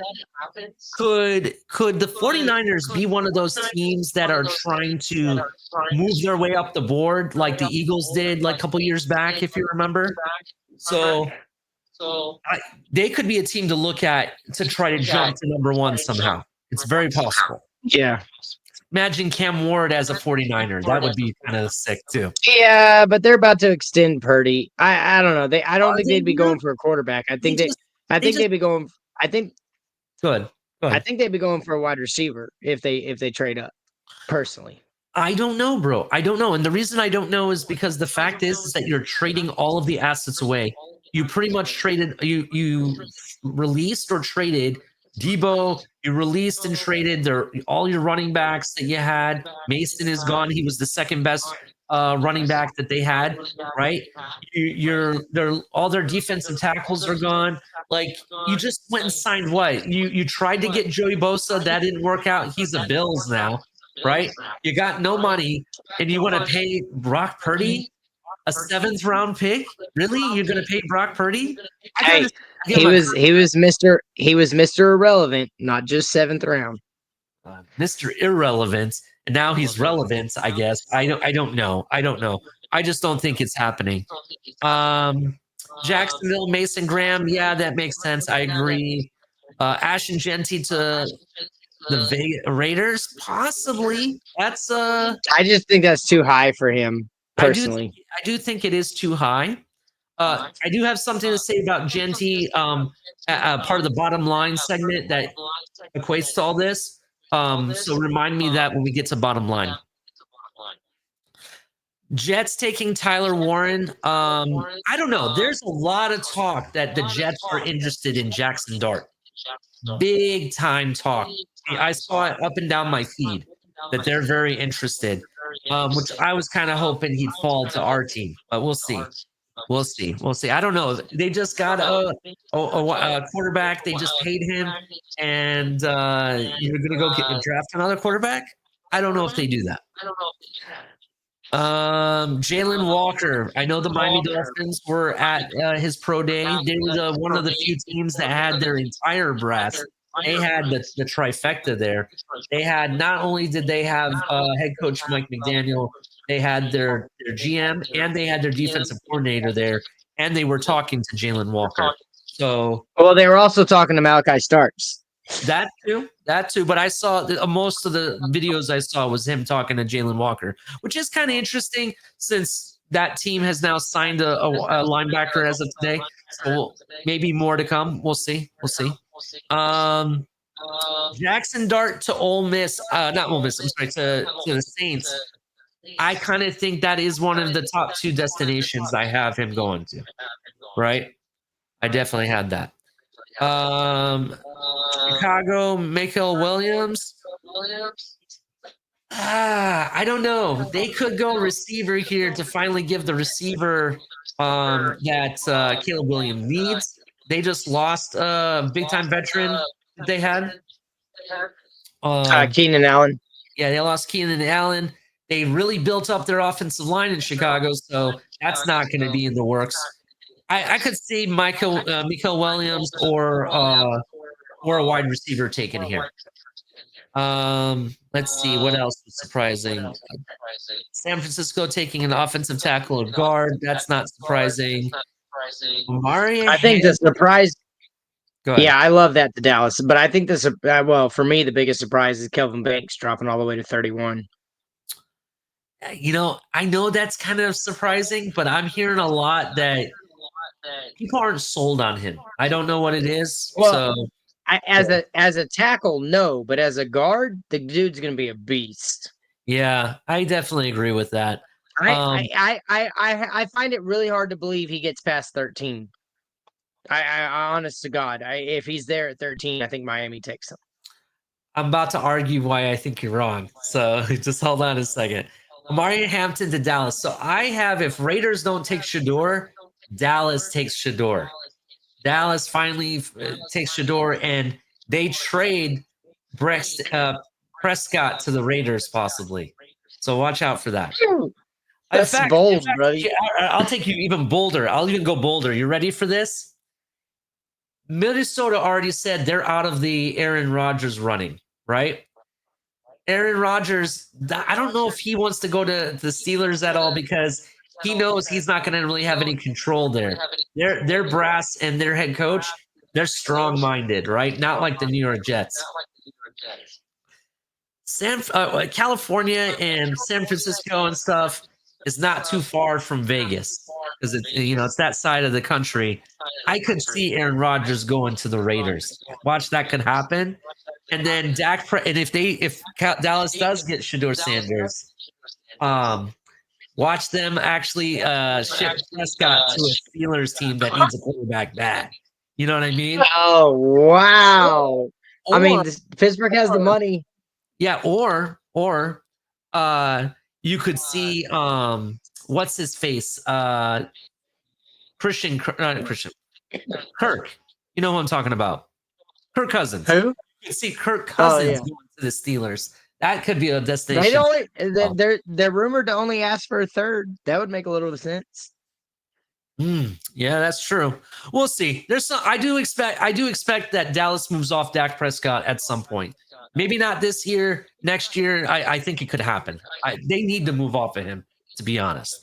could the 49ers be one of those teams that are trying to move their way up the board like the Eagles did like a couple years back, if you remember? So they could be a team to look at to try to jump to number one somehow. It's very possible. Yeah. Imagine Cam Ward as a 49er. That would be kind of sick too. Yeah, but they're about to extend Purdy. I don't know. I don't think they'd be going for a quarterback. I think they'd be going. Good. I think they'd be going for a wide receiver if they trade up. Personally, I don't know, bro. I don't know. And the reason I don't know is because the fact is that you're trading all of the assets away. You pretty much traded, you released or traded Debo. You released and traded all your running backs that you had. Mason is gone. He was the second best running back that they had, right? All their defensive tackles are gone. Like, you just went and signed what? You tried to get Joey Bosa. That didn't work out. He's a Bills now, right? You got no money, and you want to pay Brock Purdy a 7th round pick? Really? You're going to pay Brock Purdy? Hey, he was Mr. Irrelevant, not just 7th round. Mr. Irrelevant, and now he's relevant, I guess. I don't know. I just don't think it's happening. Jacksonville, Mason Graham, yeah, that makes sense. I agree. Ashton Genty to the Raiders, possibly. That's I just think that's too high for him personally. I do think it is too high. I do have something to say about Genty, part of the bottom line segment that equates to all this. So remind me that when we get to bottom line. Jets taking Tyler Warren. I don't know. There's a lot of talk that the Jets are interested in Jackson Dart. Big time talk. I saw it up and down my feed that they're very interested, which I was kind of hoping he'd fall to our team, but we'll see. We'll see. I don't know. They just got a quarterback. They just paid him, and you're going to go draft another quarterback? I don't know if they do that. Jalen Walker. I know the Miami Dolphins were at his pro day. They were one of the few teams that had their entire brass. They had the trifecta there. They had, not only did they have head coach Mike McDaniel, they had their GM and they had their defensive coordinator there, and they were talking to Jalen Walker. So, well, they were also talking to Malachi Starks. That too. But I saw most of the videos I saw was him talking to Jalen Walker, which is kind of interesting since that team has now signed a linebacker as of today. So maybe more to come. We'll see. Jackson Dart to Ole Miss, not Ole Miss. I'm sorry, to the Saints. I kind of think that is one of the top 2 destinations I have him going to. Right? I definitely had that. Chicago, Michael Williams. I don't know. They could go receiver here to finally give the receiver that Caleb Williams needs. They just lost a big-time veteran that they had. Keenan Allen. Yeah, they lost Keenan Allen. They really built up their offensive line in Chicago, so that's not going to be in the works. I could see Michael Williams or a wide receiver taken here. Let's see what else was surprising. San Francisco taking an offensive tackle or guard. That's not surprising. I think the surprise. Yeah, I love that to Dallas, but I think for me, the biggest surprise is Kelvin Banks dropping all the way to 31. I know that's kind of surprising, but I'm hearing a lot that people aren't sold on him. I don't know what it is. Well, as a tackle, no, but as a guard, the dude's going to be a beast. Yeah, I definitely agree with that. I find it really hard to believe he gets past 13. I honest to God, if he's there at 13, I think Miami takes him. I'm about to argue why I think you're wrong. So just hold on a second. Amari Hampton to Dallas. So I have, if Raiders don't take Shador, Dallas takes Shador. Dallas finally takes Shador, and they trade Prescott to the Raiders possibly. So watch out for that. That's bold, brother. I'll take you even bolder. I'll even go bolder. You ready for this? Minnesota already said they're out of the Aaron Rodgers running, right? Aaron Rodgers, I don't know if he wants to go to the Steelers at all, because he knows he's not going to really have any control there. Their brass and their head coach, they're strong-minded, right? Not like the New York Jets. California and San Francisco and stuff is not too far from Vegas because it's that side of the country. I could see Aaron Rodgers going to the Raiders. Watch that could happen, and then and if Dallas does get Shedeur Sanders, watch them actually ship Prescott to a Steelers team that needs a quarterback bad. You know what I mean? Oh wow! I mean, Pittsburgh has the money. Yeah, or you could see what's his face? Kirk. You know who I'm talking about? Kirk Cousins. Who? You can see Kirk Cousins going to the Steelers. That could be a destination. They're rumored to only ask for a third. That would make a little sense. Yeah, that's true. We'll see. I do expect that Dallas moves off Dak Prescott at some point. Maybe not this year, next year. I think it could happen. They need to move off of him, to be honest.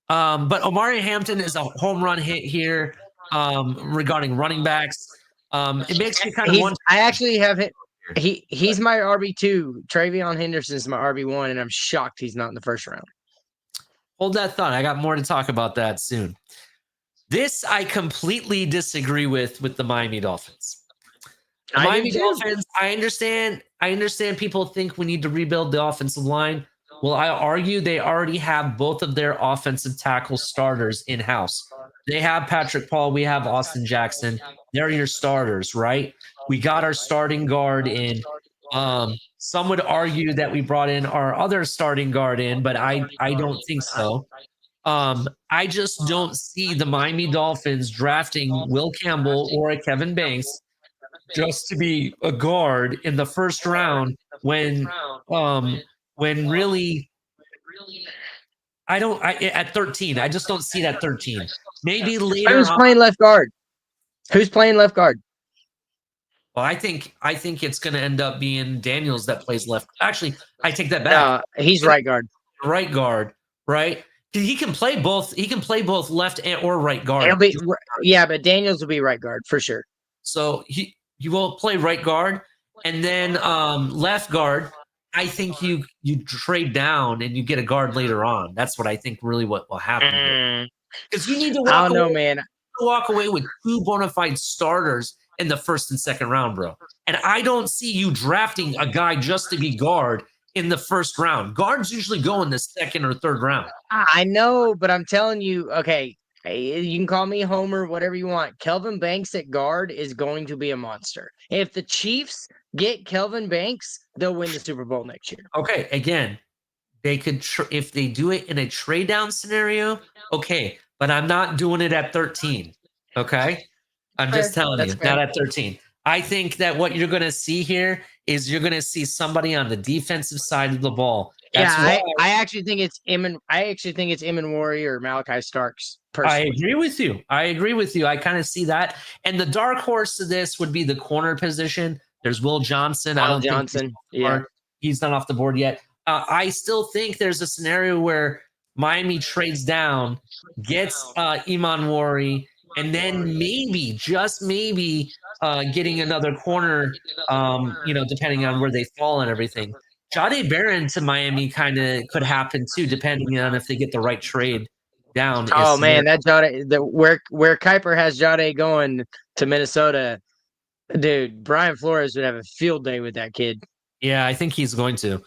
But Omari Hampton is a home run hit here regarding running backs. It makes me kind of wonder. I actually have him. He's my RB2. Travion Henderson's my RB1, and I'm shocked he's not in the first round. Hold that thought. I got more to talk about that soon. This I completely disagree with the Miami Dolphins. Miami Dolphins, I understand people think we need to rebuild the offensive line. Well, I argue they already have both of their offensive tackle starters in-house. They have Patrick Paul. We have Austin Jackson. They're your starters, right? We got our starting guard in. Some would argue that we brought in our other starting guard in, but I don't think so. I just don't see the Miami Dolphins drafting Will Campbell or a Kevin Banks just to be a guard in the first round when really at 13. I just don't see that 13. Maybe later. Who's playing left guard? Who's playing left guard? Well, I think it's going to end up being Daniels that plays left. Actually, I take that back. He's right guard. Right guard, right? He can play both. He can play both left or right guard. But Daniels will be right guard for sure. So he will play right guard, and then left guard. I think you trade down and you get a guard later on. That's what I think really what will happen. Because you need to walk away with two bona fide starters in the first and second round, bro. And I don't see you drafting a guy just to be guard in the first round. Guards usually go in the second or third round. I know, but I'm telling you, okay, you can call me Homer, whatever you want. Kelvin Banks at guard is going to be a monster. If the Chiefs get Kelvin Banks, they'll win the Super Bowl next year. Okay, again, they could if they do it in a trade down scenario, okay, but I'm not doing it at 13. Okay, I'm just telling you, not at 13. I think that what you're going to see here is you're going to see somebody on the defensive side of the ball. I actually think it's Eamon or Malachi Starks. Personally. I agree with you. I kind of see that. And the dark horse of this would be the corner position. There's Will Johnson. He's not off the board yet. I still think there's a scenario where Miami trades down, gets Iman Wari, and then maybe, just maybe, getting another corner, depending on where they fall and everything. Jahdae Barron to Miami kind of could happen too, depending on if they get the right trade down. Oh man, that Jahdae, where Kuiper has Jahdae going to Minnesota, dude, Brian Flores would have a field day with that kid. Yeah, I think he's going to.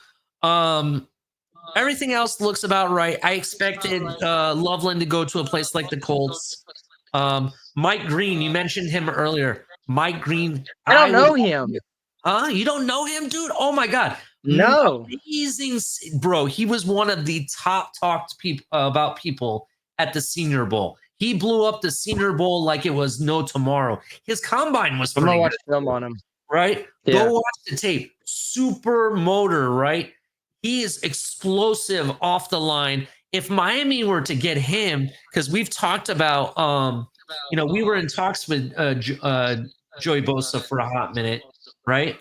Everything else looks about right. I expected Loveland to go to a place like the Colts. Mike Green, you mentioned him earlier. Mike Green. I don't know him. You don't know him, dude? Oh my God. No. Amazing, bro. He was one of the top talked people at the Senior Bowl. He blew up the Senior Bowl like it was no tomorrow. His combine was pretty good. I'm gonna watch film on him. Right? Yeah. Go watch the tape. Super motor, right? He is explosive off the line. If Miami were to get him, because we've talked about, we were in talks with Joey Bosa for a hot minute, right?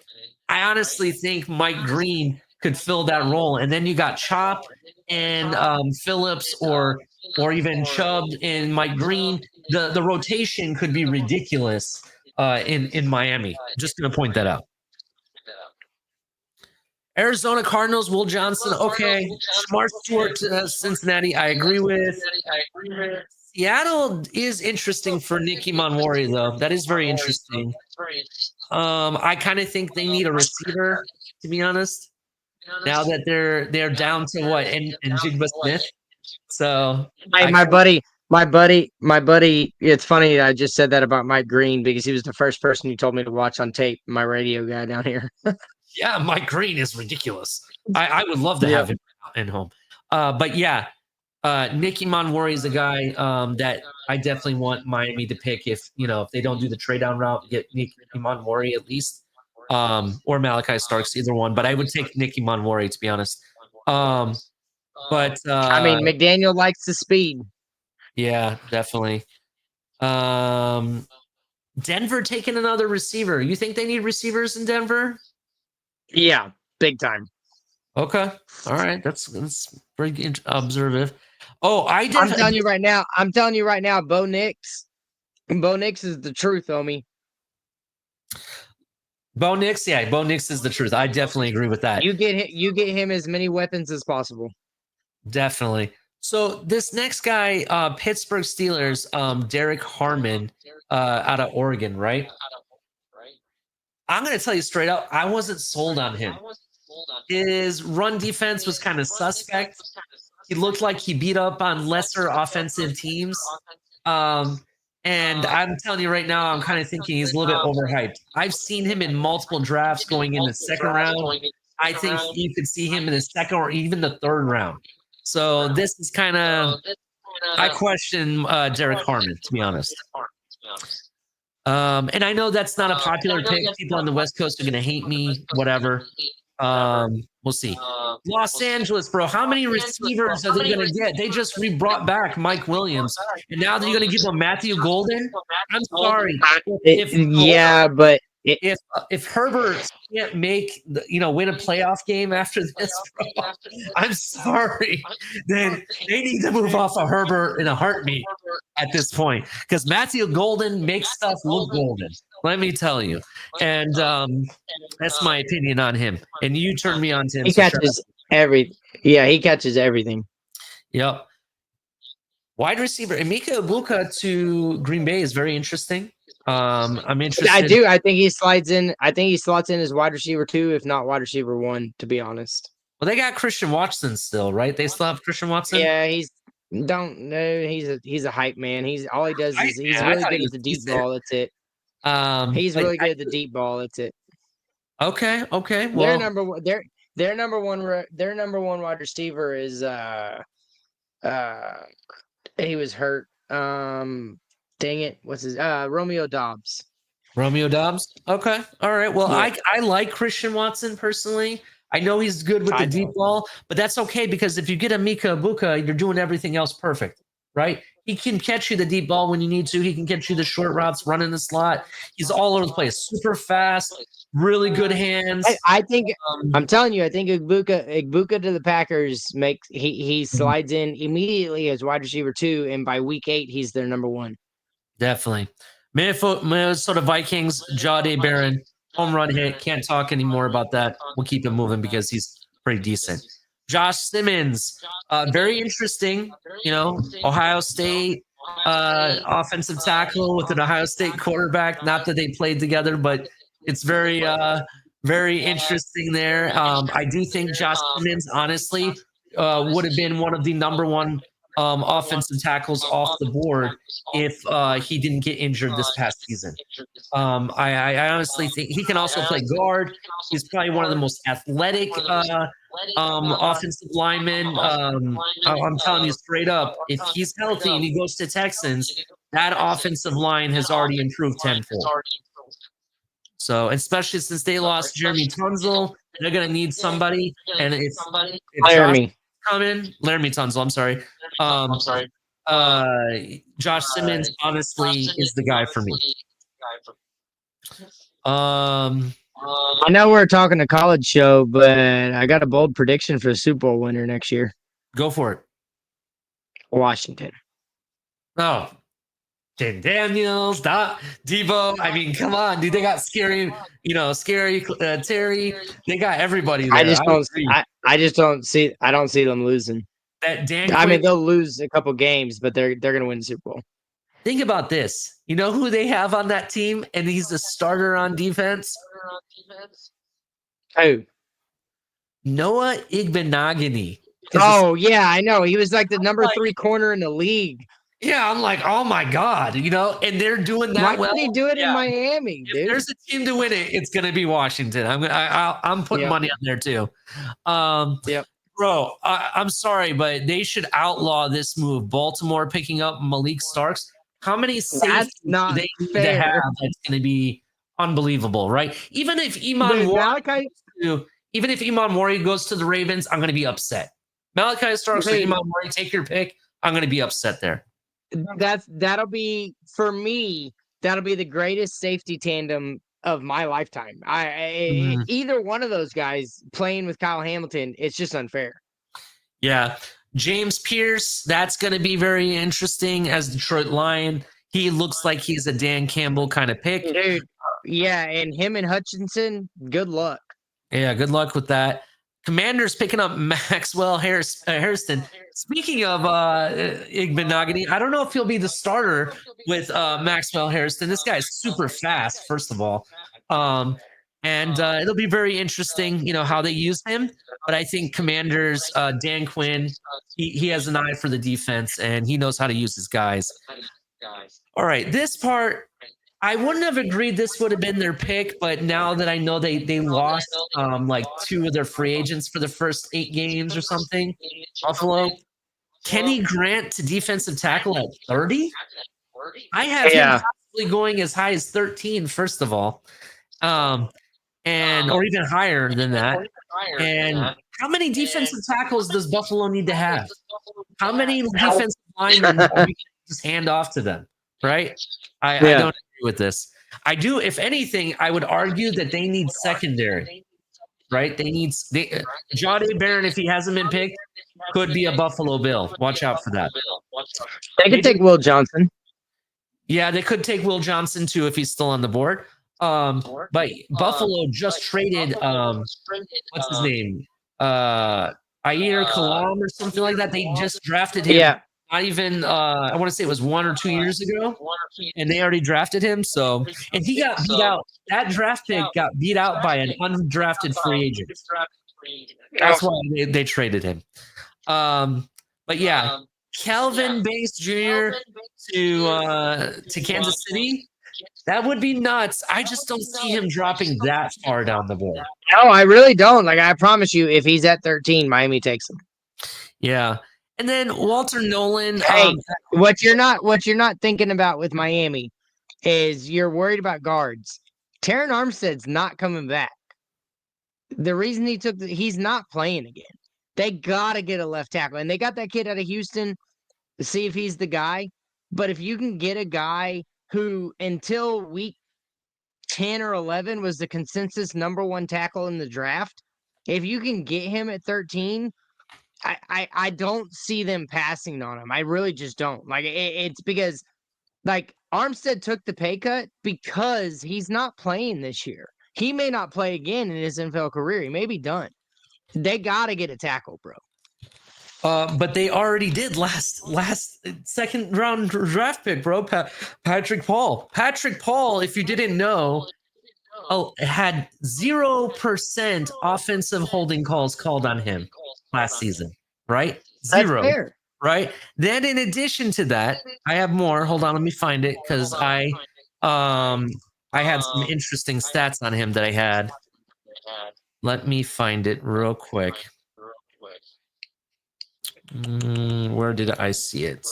I honestly think Mike Green could fill that role. And then you got Chop and Phillips or even Chubb and Mike Green, the rotation could be ridiculous in Miami. Just going to point that out. Arizona Cardinals, Will Johnson. Okay. Smart Stewart to Cincinnati. I agree with. Seattle is interesting for Nicky Monwari, though. That is very interesting. I kind of think they need a receiver, to be honest. Now that they're down to what and Jigba Smith. So Hey, my buddy. It's funny I just said that about Mike Green because he was the first person you told me to watch on tape. My radio guy down here. yeah, Mike Green is ridiculous. I would love to have him in home. But yeah, Nicky Monwari is a guy that I definitely want Miami to pick if they don't do the trade down route, get Nicky Monwari at least, or Malachi Starks, either one. But I would take Nicky Monwari to be honest. But I mean, McDaniel likes the speed. Yeah, definitely. Denver taking another receiver. You think they need receivers in Denver? Yeah, big time. Okay. All right. That's very observative. Oh, I'm telling you right now, Bo Nix. Bo Nix is the truth, homie. Bo Nix, yeah, Bo Nix is the truth. I definitely agree with that. You get him as many weapons as possible. Definitely. So this next guy, Pittsburgh Steelers, Derek Harmon, out of Oregon, right? I'm going to tell you straight up, I wasn't sold on him. His run defense was kind of suspect. He looked like he beat up on lesser offensive teams. And I'm telling you right now, I'm kind of thinking he's a little bit overhyped. I've seen him in multiple drafts going in the second round. I think you could see him in the second or even the third round. So this is kind of, I question Derek Harmon, to be honest. And I know that's not a popular pick. People on the West Coast are going to hate me, whatever. We'll see. Los Angeles, bro. How many receivers are they going to get? They just brought back Mike Williams, and now they're going to give him Matthew Golden. I'm sorry. But if Herbert can't make win a playoff game after this, bro, I'm sorry. Then they need to move off of Herbert in a heartbeat at this point because Matthew Golden makes stuff look golden. Let me tell you. And that's my opinion on him. And you turned me on to him. He catches everything. Yeah, he catches everything. Yep. Wide receiver Emeka Egbuka to Green Bay is very interesting. I'm interested. I do. I think he slides in. I think he slots in as wide receiver 2, if not wide receiver 1, to be honest. Well, they got Christian Watson still, right? They still have Christian Watson. Yeah, he's a hype man. He's really good at the deep ball. That's it. He's really good at the deep ball. That's it. Okay. Well, their number one wide receiver is he was hurt. Dang it. What's his Romeo Doubs. Romeo Doubs? Okay. All right. Well, yeah. I like Christian Watson personally. I know he's good with the deep ball, but that's okay because if you get Emeka Egbuka, you're doing everything else perfect, right? He can catch you the deep ball when you need to. He can catch you the short routes, running the slot. He's all over the place. Super fast, really good hands. I think I'm telling you, I think Egbuka to the Packers he slides in immediately as wide receiver 2, and by week 8, he's their number 1. Definitely. Minnesota Vikings, Jahdae Barron, home run hit. Can't talk anymore about that. We'll keep him moving because he's pretty decent. Josh Simmons, very interesting. Ohio State offensive tackle with an Ohio State quarterback. Not that they played together, but it's very, very interesting there. I do think Josh Simmons, honestly, would have been one of the number 1 offensive tackles off the board if he didn't get injured this past season. I honestly think he can also play guard. He's probably one of the most athletic offensive linemen. I'm telling you straight up, if he's healthy and he goes to Texans, that offensive line has already improved tenfold. So, especially since they lost Jeremy Tunzel, they're going to need somebody. And if Laramie Tunzel, I'm sorry. Josh Simmons, honestly, is the guy for me. I know we're talking a college show, but I got a bold prediction for the Super Bowl winner next year. Go for it. Washington. Oh, Jane Daniels, Debo. I mean, come on, dude. They got scary Terry. They got everybody there. I just don't see. I don't see them losing. That Dan I Quinn. mean, they'll lose a couple games, but they're going to win the Super Bowl. Think about this. You know who they have on that team, and he's a starter on defense. Who? Noah Igbenogany. Oh yeah, I know. He was like the number 3 corner in the league. Yeah, I'm like, oh my god, and they're doing that. Why well. can't they do it in Miami, dude? If there's a team to win it, it's gonna be Washington. I'm putting money on there too. Yep. Bro, I'm sorry, but they should outlaw this move. Baltimore picking up Malik Starks. How many safeties do they need to have? That's going to be unbelievable, right? Even if Iman Mori goes to the Ravens, I'm going to be upset. Malachi Starks or Iman Mori, take your pick. I'm going to be upset there. That'll be, for me, that'll be the greatest safety tandem of my lifetime. Either one of those guys playing with Kyle Hamilton, it's just unfair. Yeah. James Pierce, that's going to be very interesting as Detroit Lion. He looks like he's a Dan Campbell kind of pick. Dude, yeah, and him and Hutchinson, good luck. Yeah, good luck with that. Commanders picking up Maxwell Hairston. Speaking of Igbenogany, I don't know if he'll be the starter with Maxwell Hairston. This guy's super fast, first of all. And it'll be very interesting, how they use him. But I think Commanders, Dan Quinn, he has an eye for the defense, and he knows how to use his guys. All right, this part, I wouldn't have agreed this would have been their pick, but now that I know they lost like 2 of their free agents for the first 8 games or something, Buffalo, Kenny Grant to defensive tackle at 30? I have him possibly going as high as 13, first of all. Or even higher than that. And how many defensive tackles does Buffalo need to have? How many defensive linemen are we just hand off to them? Right? I don't agree with this. I do, if anything, I would argue that they need secondary. Right? John A. Barron, if he hasn't been picked, could be a Buffalo Bill. Watch out for that. They could take Will Johnson. Yeah, they could take Will Johnson too if he's still on the board. But Buffalo just traded what's his name? Ayer Kalam or something like that. They just drafted him. Yeah. Not even I want to say it was 1 or 2 years ago, and they already drafted him. So, and he got beat out. That draft pick got beat out by an undrafted free agent. That's why they traded him. But yeah, Calvin Banks Jr. to Kansas City. That would be nuts. I just don't see him dropping that far down the board. No, I really don't. Like, I promise you, if he's at 13, Miami takes him. Yeah. And then Walter Nolan. Hey, what you're not thinking about with Miami is you're worried about guards. Terron Armstead's not coming back. The reason he's not playing again. They gotta get a left tackle, and they got that kid out of Houston to see if he's the guy. But if you can get a guy who until week 10 or 11 was the consensus number 1 tackle in the draft, if you can get him at 13. I don't see them passing on him. I really just don't. Like, it's because, like, Armstead took the pay cut because he's not playing this year. He may not play again in his NFL career. He may be done. They got to get a tackle, bro. But they already did last second round draft pick, bro. Patrick Paul. Patrick Paul, if you didn't know, had 0% offensive holding calls called on him last season, right? 0. That's fair. Right? Then in addition to that, I have more. Hold on, let me find it because I had some interesting stats on him that I had. Let me find it real quick. Where did I see it?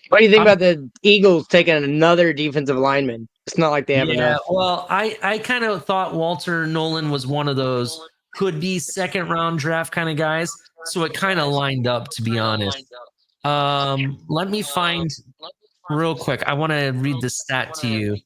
What do you think about the Eagles taking another defensive lineman? It's not like they have enough. Well, I kind of thought Walter Nolan was one of those could be second round draft kind of guys. So it kind of lined up, to be honest. Let me find real quick. I want to read the stat to you.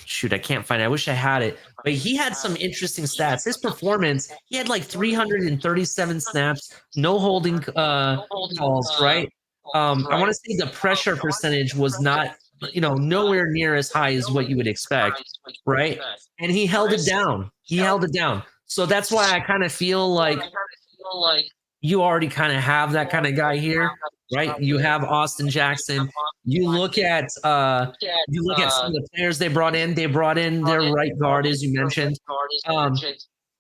Shoot, I can't find it. I wish I had it. But he had some interesting stats. His performance, he had like 337 snaps, no holding calls, right? I want to say the pressure percentage was not, nowhere near as high as what you would expect, right? And he held it down. He held it down. So that's why I kind of feel like you already kind of have that kind of guy here, right? You have Austin Jackson. You look at some of the players they brought in. They brought in their right guard, as you mentioned.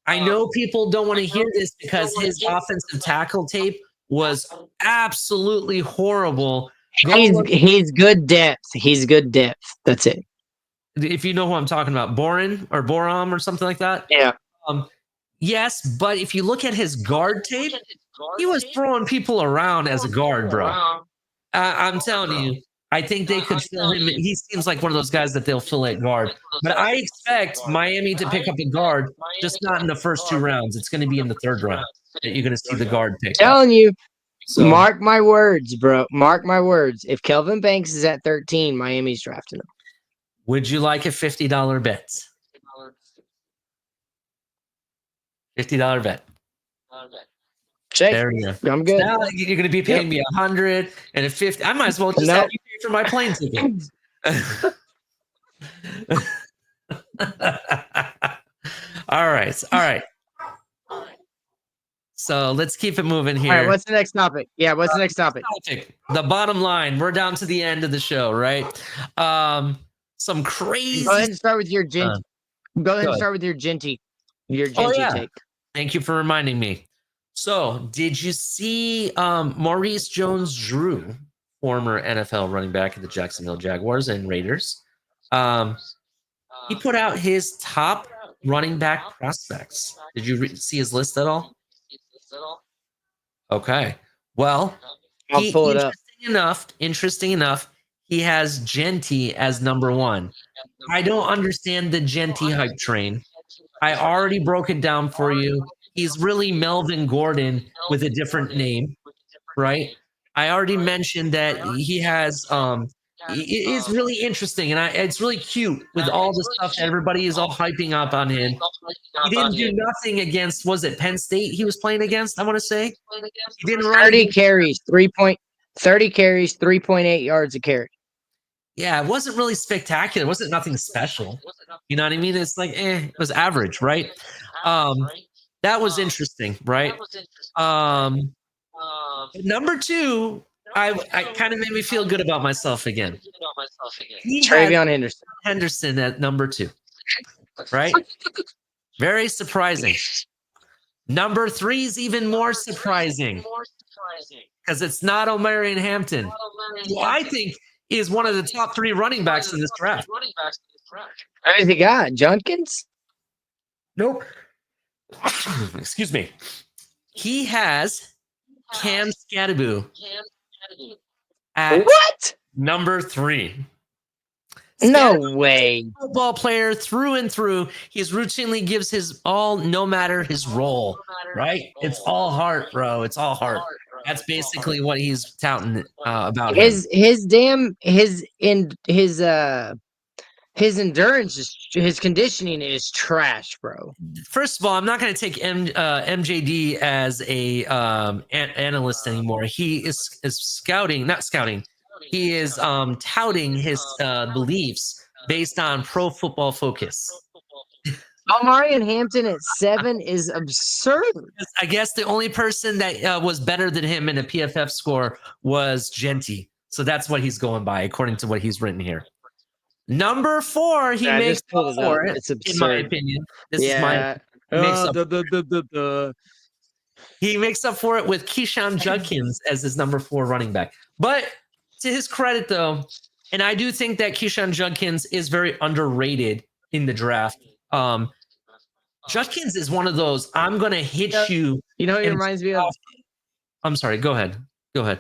I know people don't want to hear this because his offensive tackle tape was absolutely horrible. He's good depth. He's good depth. That's it. If you know who I'm talking about, Boram or something like that. Yeah. Yes, but if you look at his guard tape, he was throwing people around as a guard, bro. I'm telling you, I think they could fill him. He seems like one of those guys that they'll fill at guard. But I expect Miami to pick up a guard, just not in the first 2 rounds. It's going to be in the 3rd round that you're going to see the guard pick up. Telling you, So, mark my words, bro. Mark my words. If Kelvin Banks is at 13, Miami's drafting him. would you like a $50 bet? $50 bet. Shake. There you go. I'm good. Now you're going to be paying me $100 and a $50. I might as well just have you pay for my plane ticket. All right. So let's keep it moving here. All right, what's the next topic? Yeah, what's the next topic? The bottom line. We're down to the end of the show, right? Some crazy. Go ahead and start with your Genty. Go ahead and start with your Genty. Your Genty take. Thank you for reminding me. So, did you see Maurice Jones-Drew, former NFL running back of the Jacksonville Jaguars and Raiders? He put out his top running back prospects. Did you see his list at all? Okay. Well, I'll pull it up. Interesting enough, he has Genty as number 1. I don't understand the Genty hype train. I already broke it down for you. He's really Melvin Gordon with a different name, right? I already mentioned that he has it's really interesting, and it's really cute with all the stuff that everybody is all hyping up on him. He didn't do nothing against, was it Penn State he was playing against, I want to say? He didn't run 30 carries, 3.8 yards a carry. Yeah, it wasn't really spectacular. It wasn't nothing special. You know what I mean? It's like, it was average, right? That was interesting, right? Number 2, I kind of made me feel good about myself again. Travion Henderson at number 2, right? Very surprising. Number 3 is even more surprising because it's not Omarion Hampton, who I think is one of the top 3 running backs in this draft. Who has he got? Junkins? Nope. Excuse me. He has Cam Scatterbu at What? number 3. No way. Football player through and through. He routinely gives his all, no matter his role, right? It's all heart, bro. It's all heart. That's basically what he's touting about his endurance, his conditioning is trash, bro. First of all, I'm not going to take MJD as a analyst anymore. He is not scouting. He is touting his beliefs based on Pro Football Focus. Omarion Hampton at 7 is absurd. I guess the only person that was better than him in a PFF score was Genty. So that's what he's going by, according to what he's written here. Number 4, he makes up for it, in my opinion. He makes up for it with Keyshawn Judkins as his number 4 running back. But to his credit, though, and I do think that Keyshawn Judkins is very underrated in the draft. Judkins is one of those, I'm going to hit you. You know, he reminds me of. I'm sorry. Go ahead. I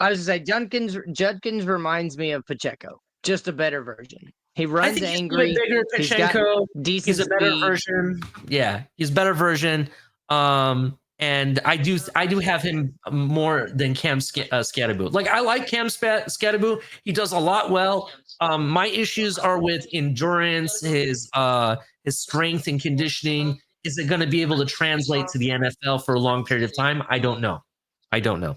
was going to say, Judkins reminds me of Pacheco, just a better version. He runs angry. Pacheco, he's a better version. Yeah, he's a better version. And I do have him more than Cam Scatterboot. Like I like Cam Scatterboot. He does a lot well. My issues are with endurance, his strength and conditioning. Is it going to be able to translate to the NFL for a long period of time? I don't know. I don't know.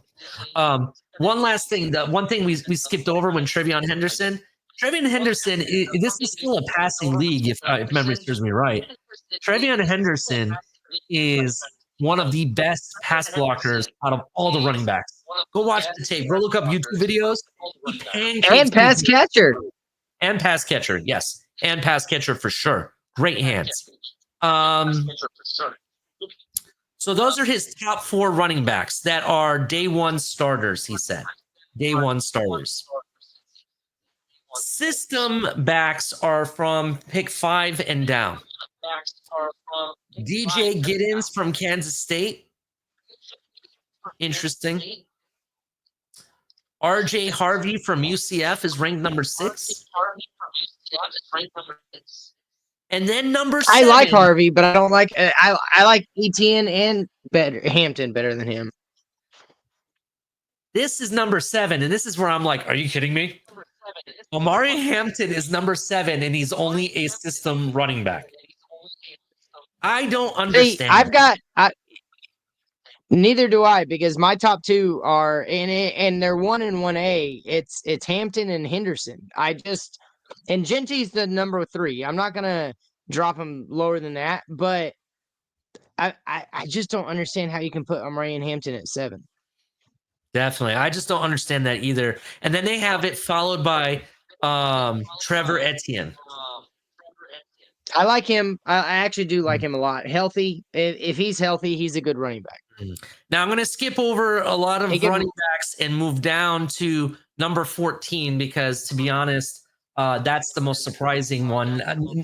One last thing. The one thing we skipped over when Trevion Henderson. Trevion Henderson. This is still a passing league, if memory serves me right. Trevion Henderson is one of the best pass blockers out of all the running backs. Go watch the tape. Go look up YouTube videos. He pancakes And pass catcher. and pass catcher, yes, and pass catcher for sure. Great hands. So those are his top 4 running backs that are day 1 starters. He said, day 1 starters. System backs are from pick 5 and down. DJ Giddens from Kansas State. Interesting. RJ Harvey from UCF is ranked number 6. And then number 7. I like Harvey, but I don't like. I like Etienne and Hampton better than him. This is number 7, and this is where I'm like, are you kidding me? Omari Hampton is number 7, and he's only a system running back. I don't understand. Neither do I, because my top 2 are and they're 1 and 1A. It's Hampton and Henderson. And Genty's the number 3. I'm not gonna drop him lower than that, but I just don't understand how you can put Omari and Hampton at 7. Definitely. I just don't understand that either. And then they have it followed by Trevor Etienne. I like him. I actually do like him a lot. Healthy. If he's healthy, he's a good running back. Now I'm going to skip over a lot of running backs and move down to number 14 because, to be honest, that's the most surprising one.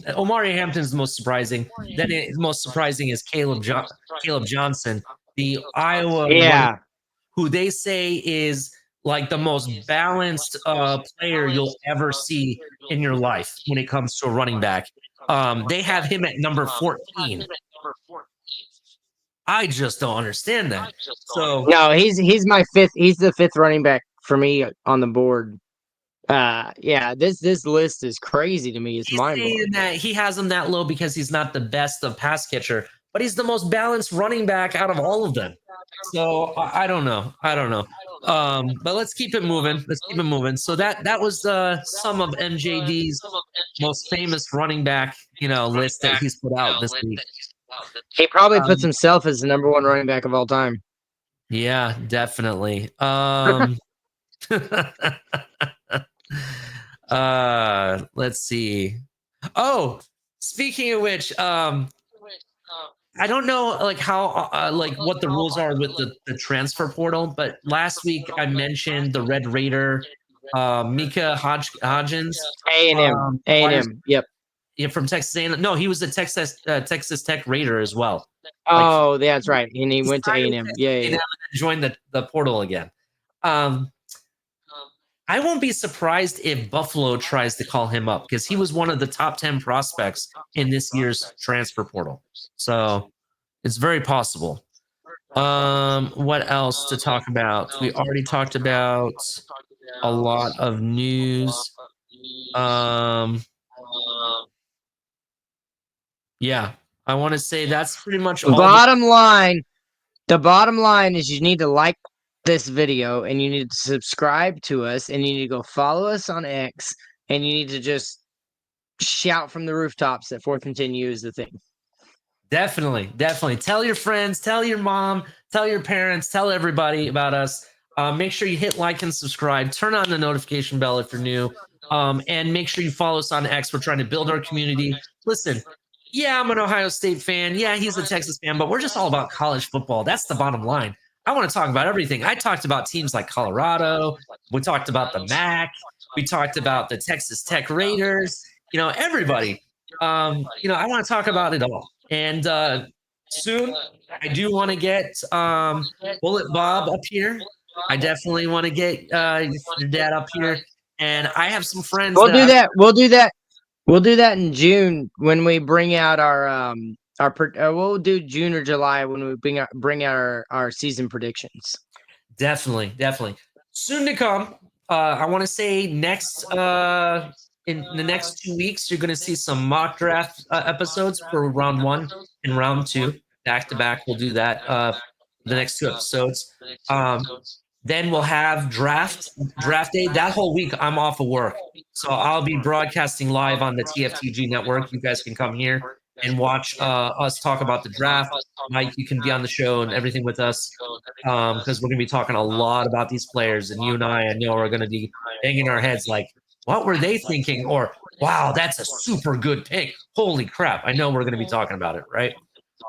Omari Hampton is the most surprising. Then the most surprising is Caleb Johnson, the Iowa running, who they say is like the most balanced player you'll ever see in your life when it comes to a running back. They have him at number 14. I just don't understand that. So no, he's my 5th. He's the 5th running back for me on the board. This list is crazy to me. It's mind-blowing. That he has him that low because he's not the best of pass catcher, but he's the most balanced running back out of all of them. So I don't know. But let's keep it moving. So that was some of MJD's most famous running back, list that he's put out this week. He probably puts himself as the number 1 running back of all time. Yeah, definitely. Let's see. Oh, speaking of which, I don't know how what the rules are with the transfer portal, but last week I mentioned the Red Raider, Mika Hodgins. A&M. Yep. Yeah, from Texas A&M. No, he was a Texas Tech Raider as well. Oh, that's right. And he went to A&M. Yeah. And joined the portal again. I won't be surprised if Buffalo tries to call him up because he was one of the top 10 prospects in this year's transfer portal. So it's very possible. What else to talk about? We already talked about a lot of news. Yeah, I want to say that's pretty much all. The bottom line is you need to like this video and you need to subscribe to us and you need to go follow us on X and you need to just shout from the rooftops that 4th and 10U is the thing. Definitely. Tell your friends, tell your mom, tell your parents, tell everybody about us. Make sure you hit like and subscribe. Turn on the notification bell if you're new. And make sure you follow us on X. We're trying to build our community. Listen, yeah, I'm an Ohio State fan. Yeah, he's a Texas fan, but we're just all about college football. That's the bottom line. I want to talk about everything. I talked about teams like Colorado. We talked about the MAC. We talked about the Texas Tech Raiders. Everybody. I want to talk about it all. And soon, I do want to get Bullet Bob up here. I definitely want to get your dad up here. And I have some friends. We'll do that. We'll do that in June when we bring out our We'll do June or July when we bring out our season predictions. Definitely. Soon to come. I want to say next in the next 2 weeks, you're going to see some mock draft episodes for round 1 and round 2 back to back. We'll do that the next 2 episodes. Then we'll have draft day. That whole week, I'm off of work, so I'll be broadcasting live on the TFTG network. You guys can come here and watch us talk about the draft. Mike, you can be on the show and everything with us because we're going to be talking a lot about these players. And you and I know, are going to be banging our heads like, what were they thinking? Or, wow, that's a super good pick. Holy crap. I know we're going to be talking about it, right?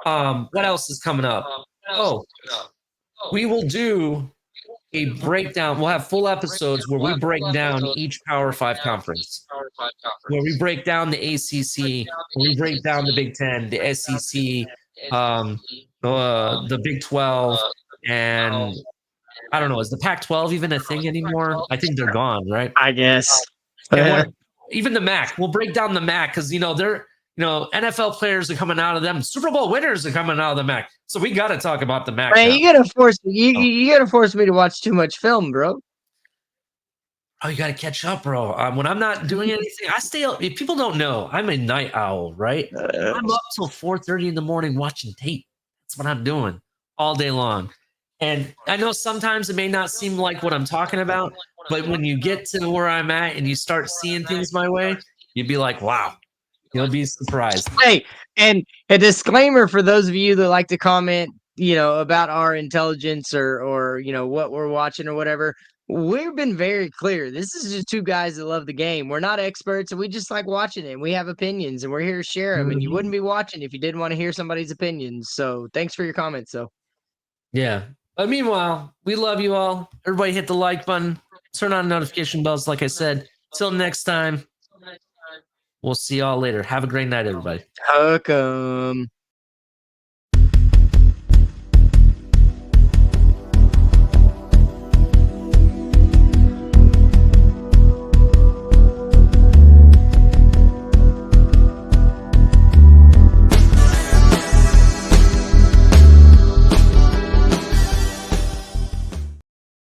What else is coming up? Oh, we will do a breakdown. We'll have full episodes where we break down each Power 5 conference, where we break down the ACC, where we break down the Big Ten, the SEC, the Big 12, and I don't know, is the Pac-12 even a thing anymore? I think they're gone, right? I guess. Even the MAC. We'll break down the MAC because NFL players are coming out of them. Super Bowl winners are coming out of the MAC. So we got to talk about the MAC. Man, you gotta force me to watch too much film, bro. Oh, you got to catch up, bro. When I'm not doing anything, I stay up. If people don't know, I'm a night owl, right? I'm up till 4:30 in the morning watching tape. That's what I'm doing all day long. And I know sometimes it may not seem like what I'm talking about, but when you get to where I'm at and you start seeing things my way, you'd be like, wow, you'll be surprised. Hey, and a disclaimer for those of you that like to comment, about our intelligence or what we're watching or whatever. We've been very clear. This is just two guys that love the game. We're not experts, and we just like watching it. We have opinions, and we're here to share them. And you wouldn't be watching if you didn't want to hear somebody's opinions. So thanks for your comments. So yeah. But meanwhile, we love you all. Everybody hit the like button. Turn on notification bells, like I said. Till next time. We'll see y'all later. Have a great night, everybody. hook 'em.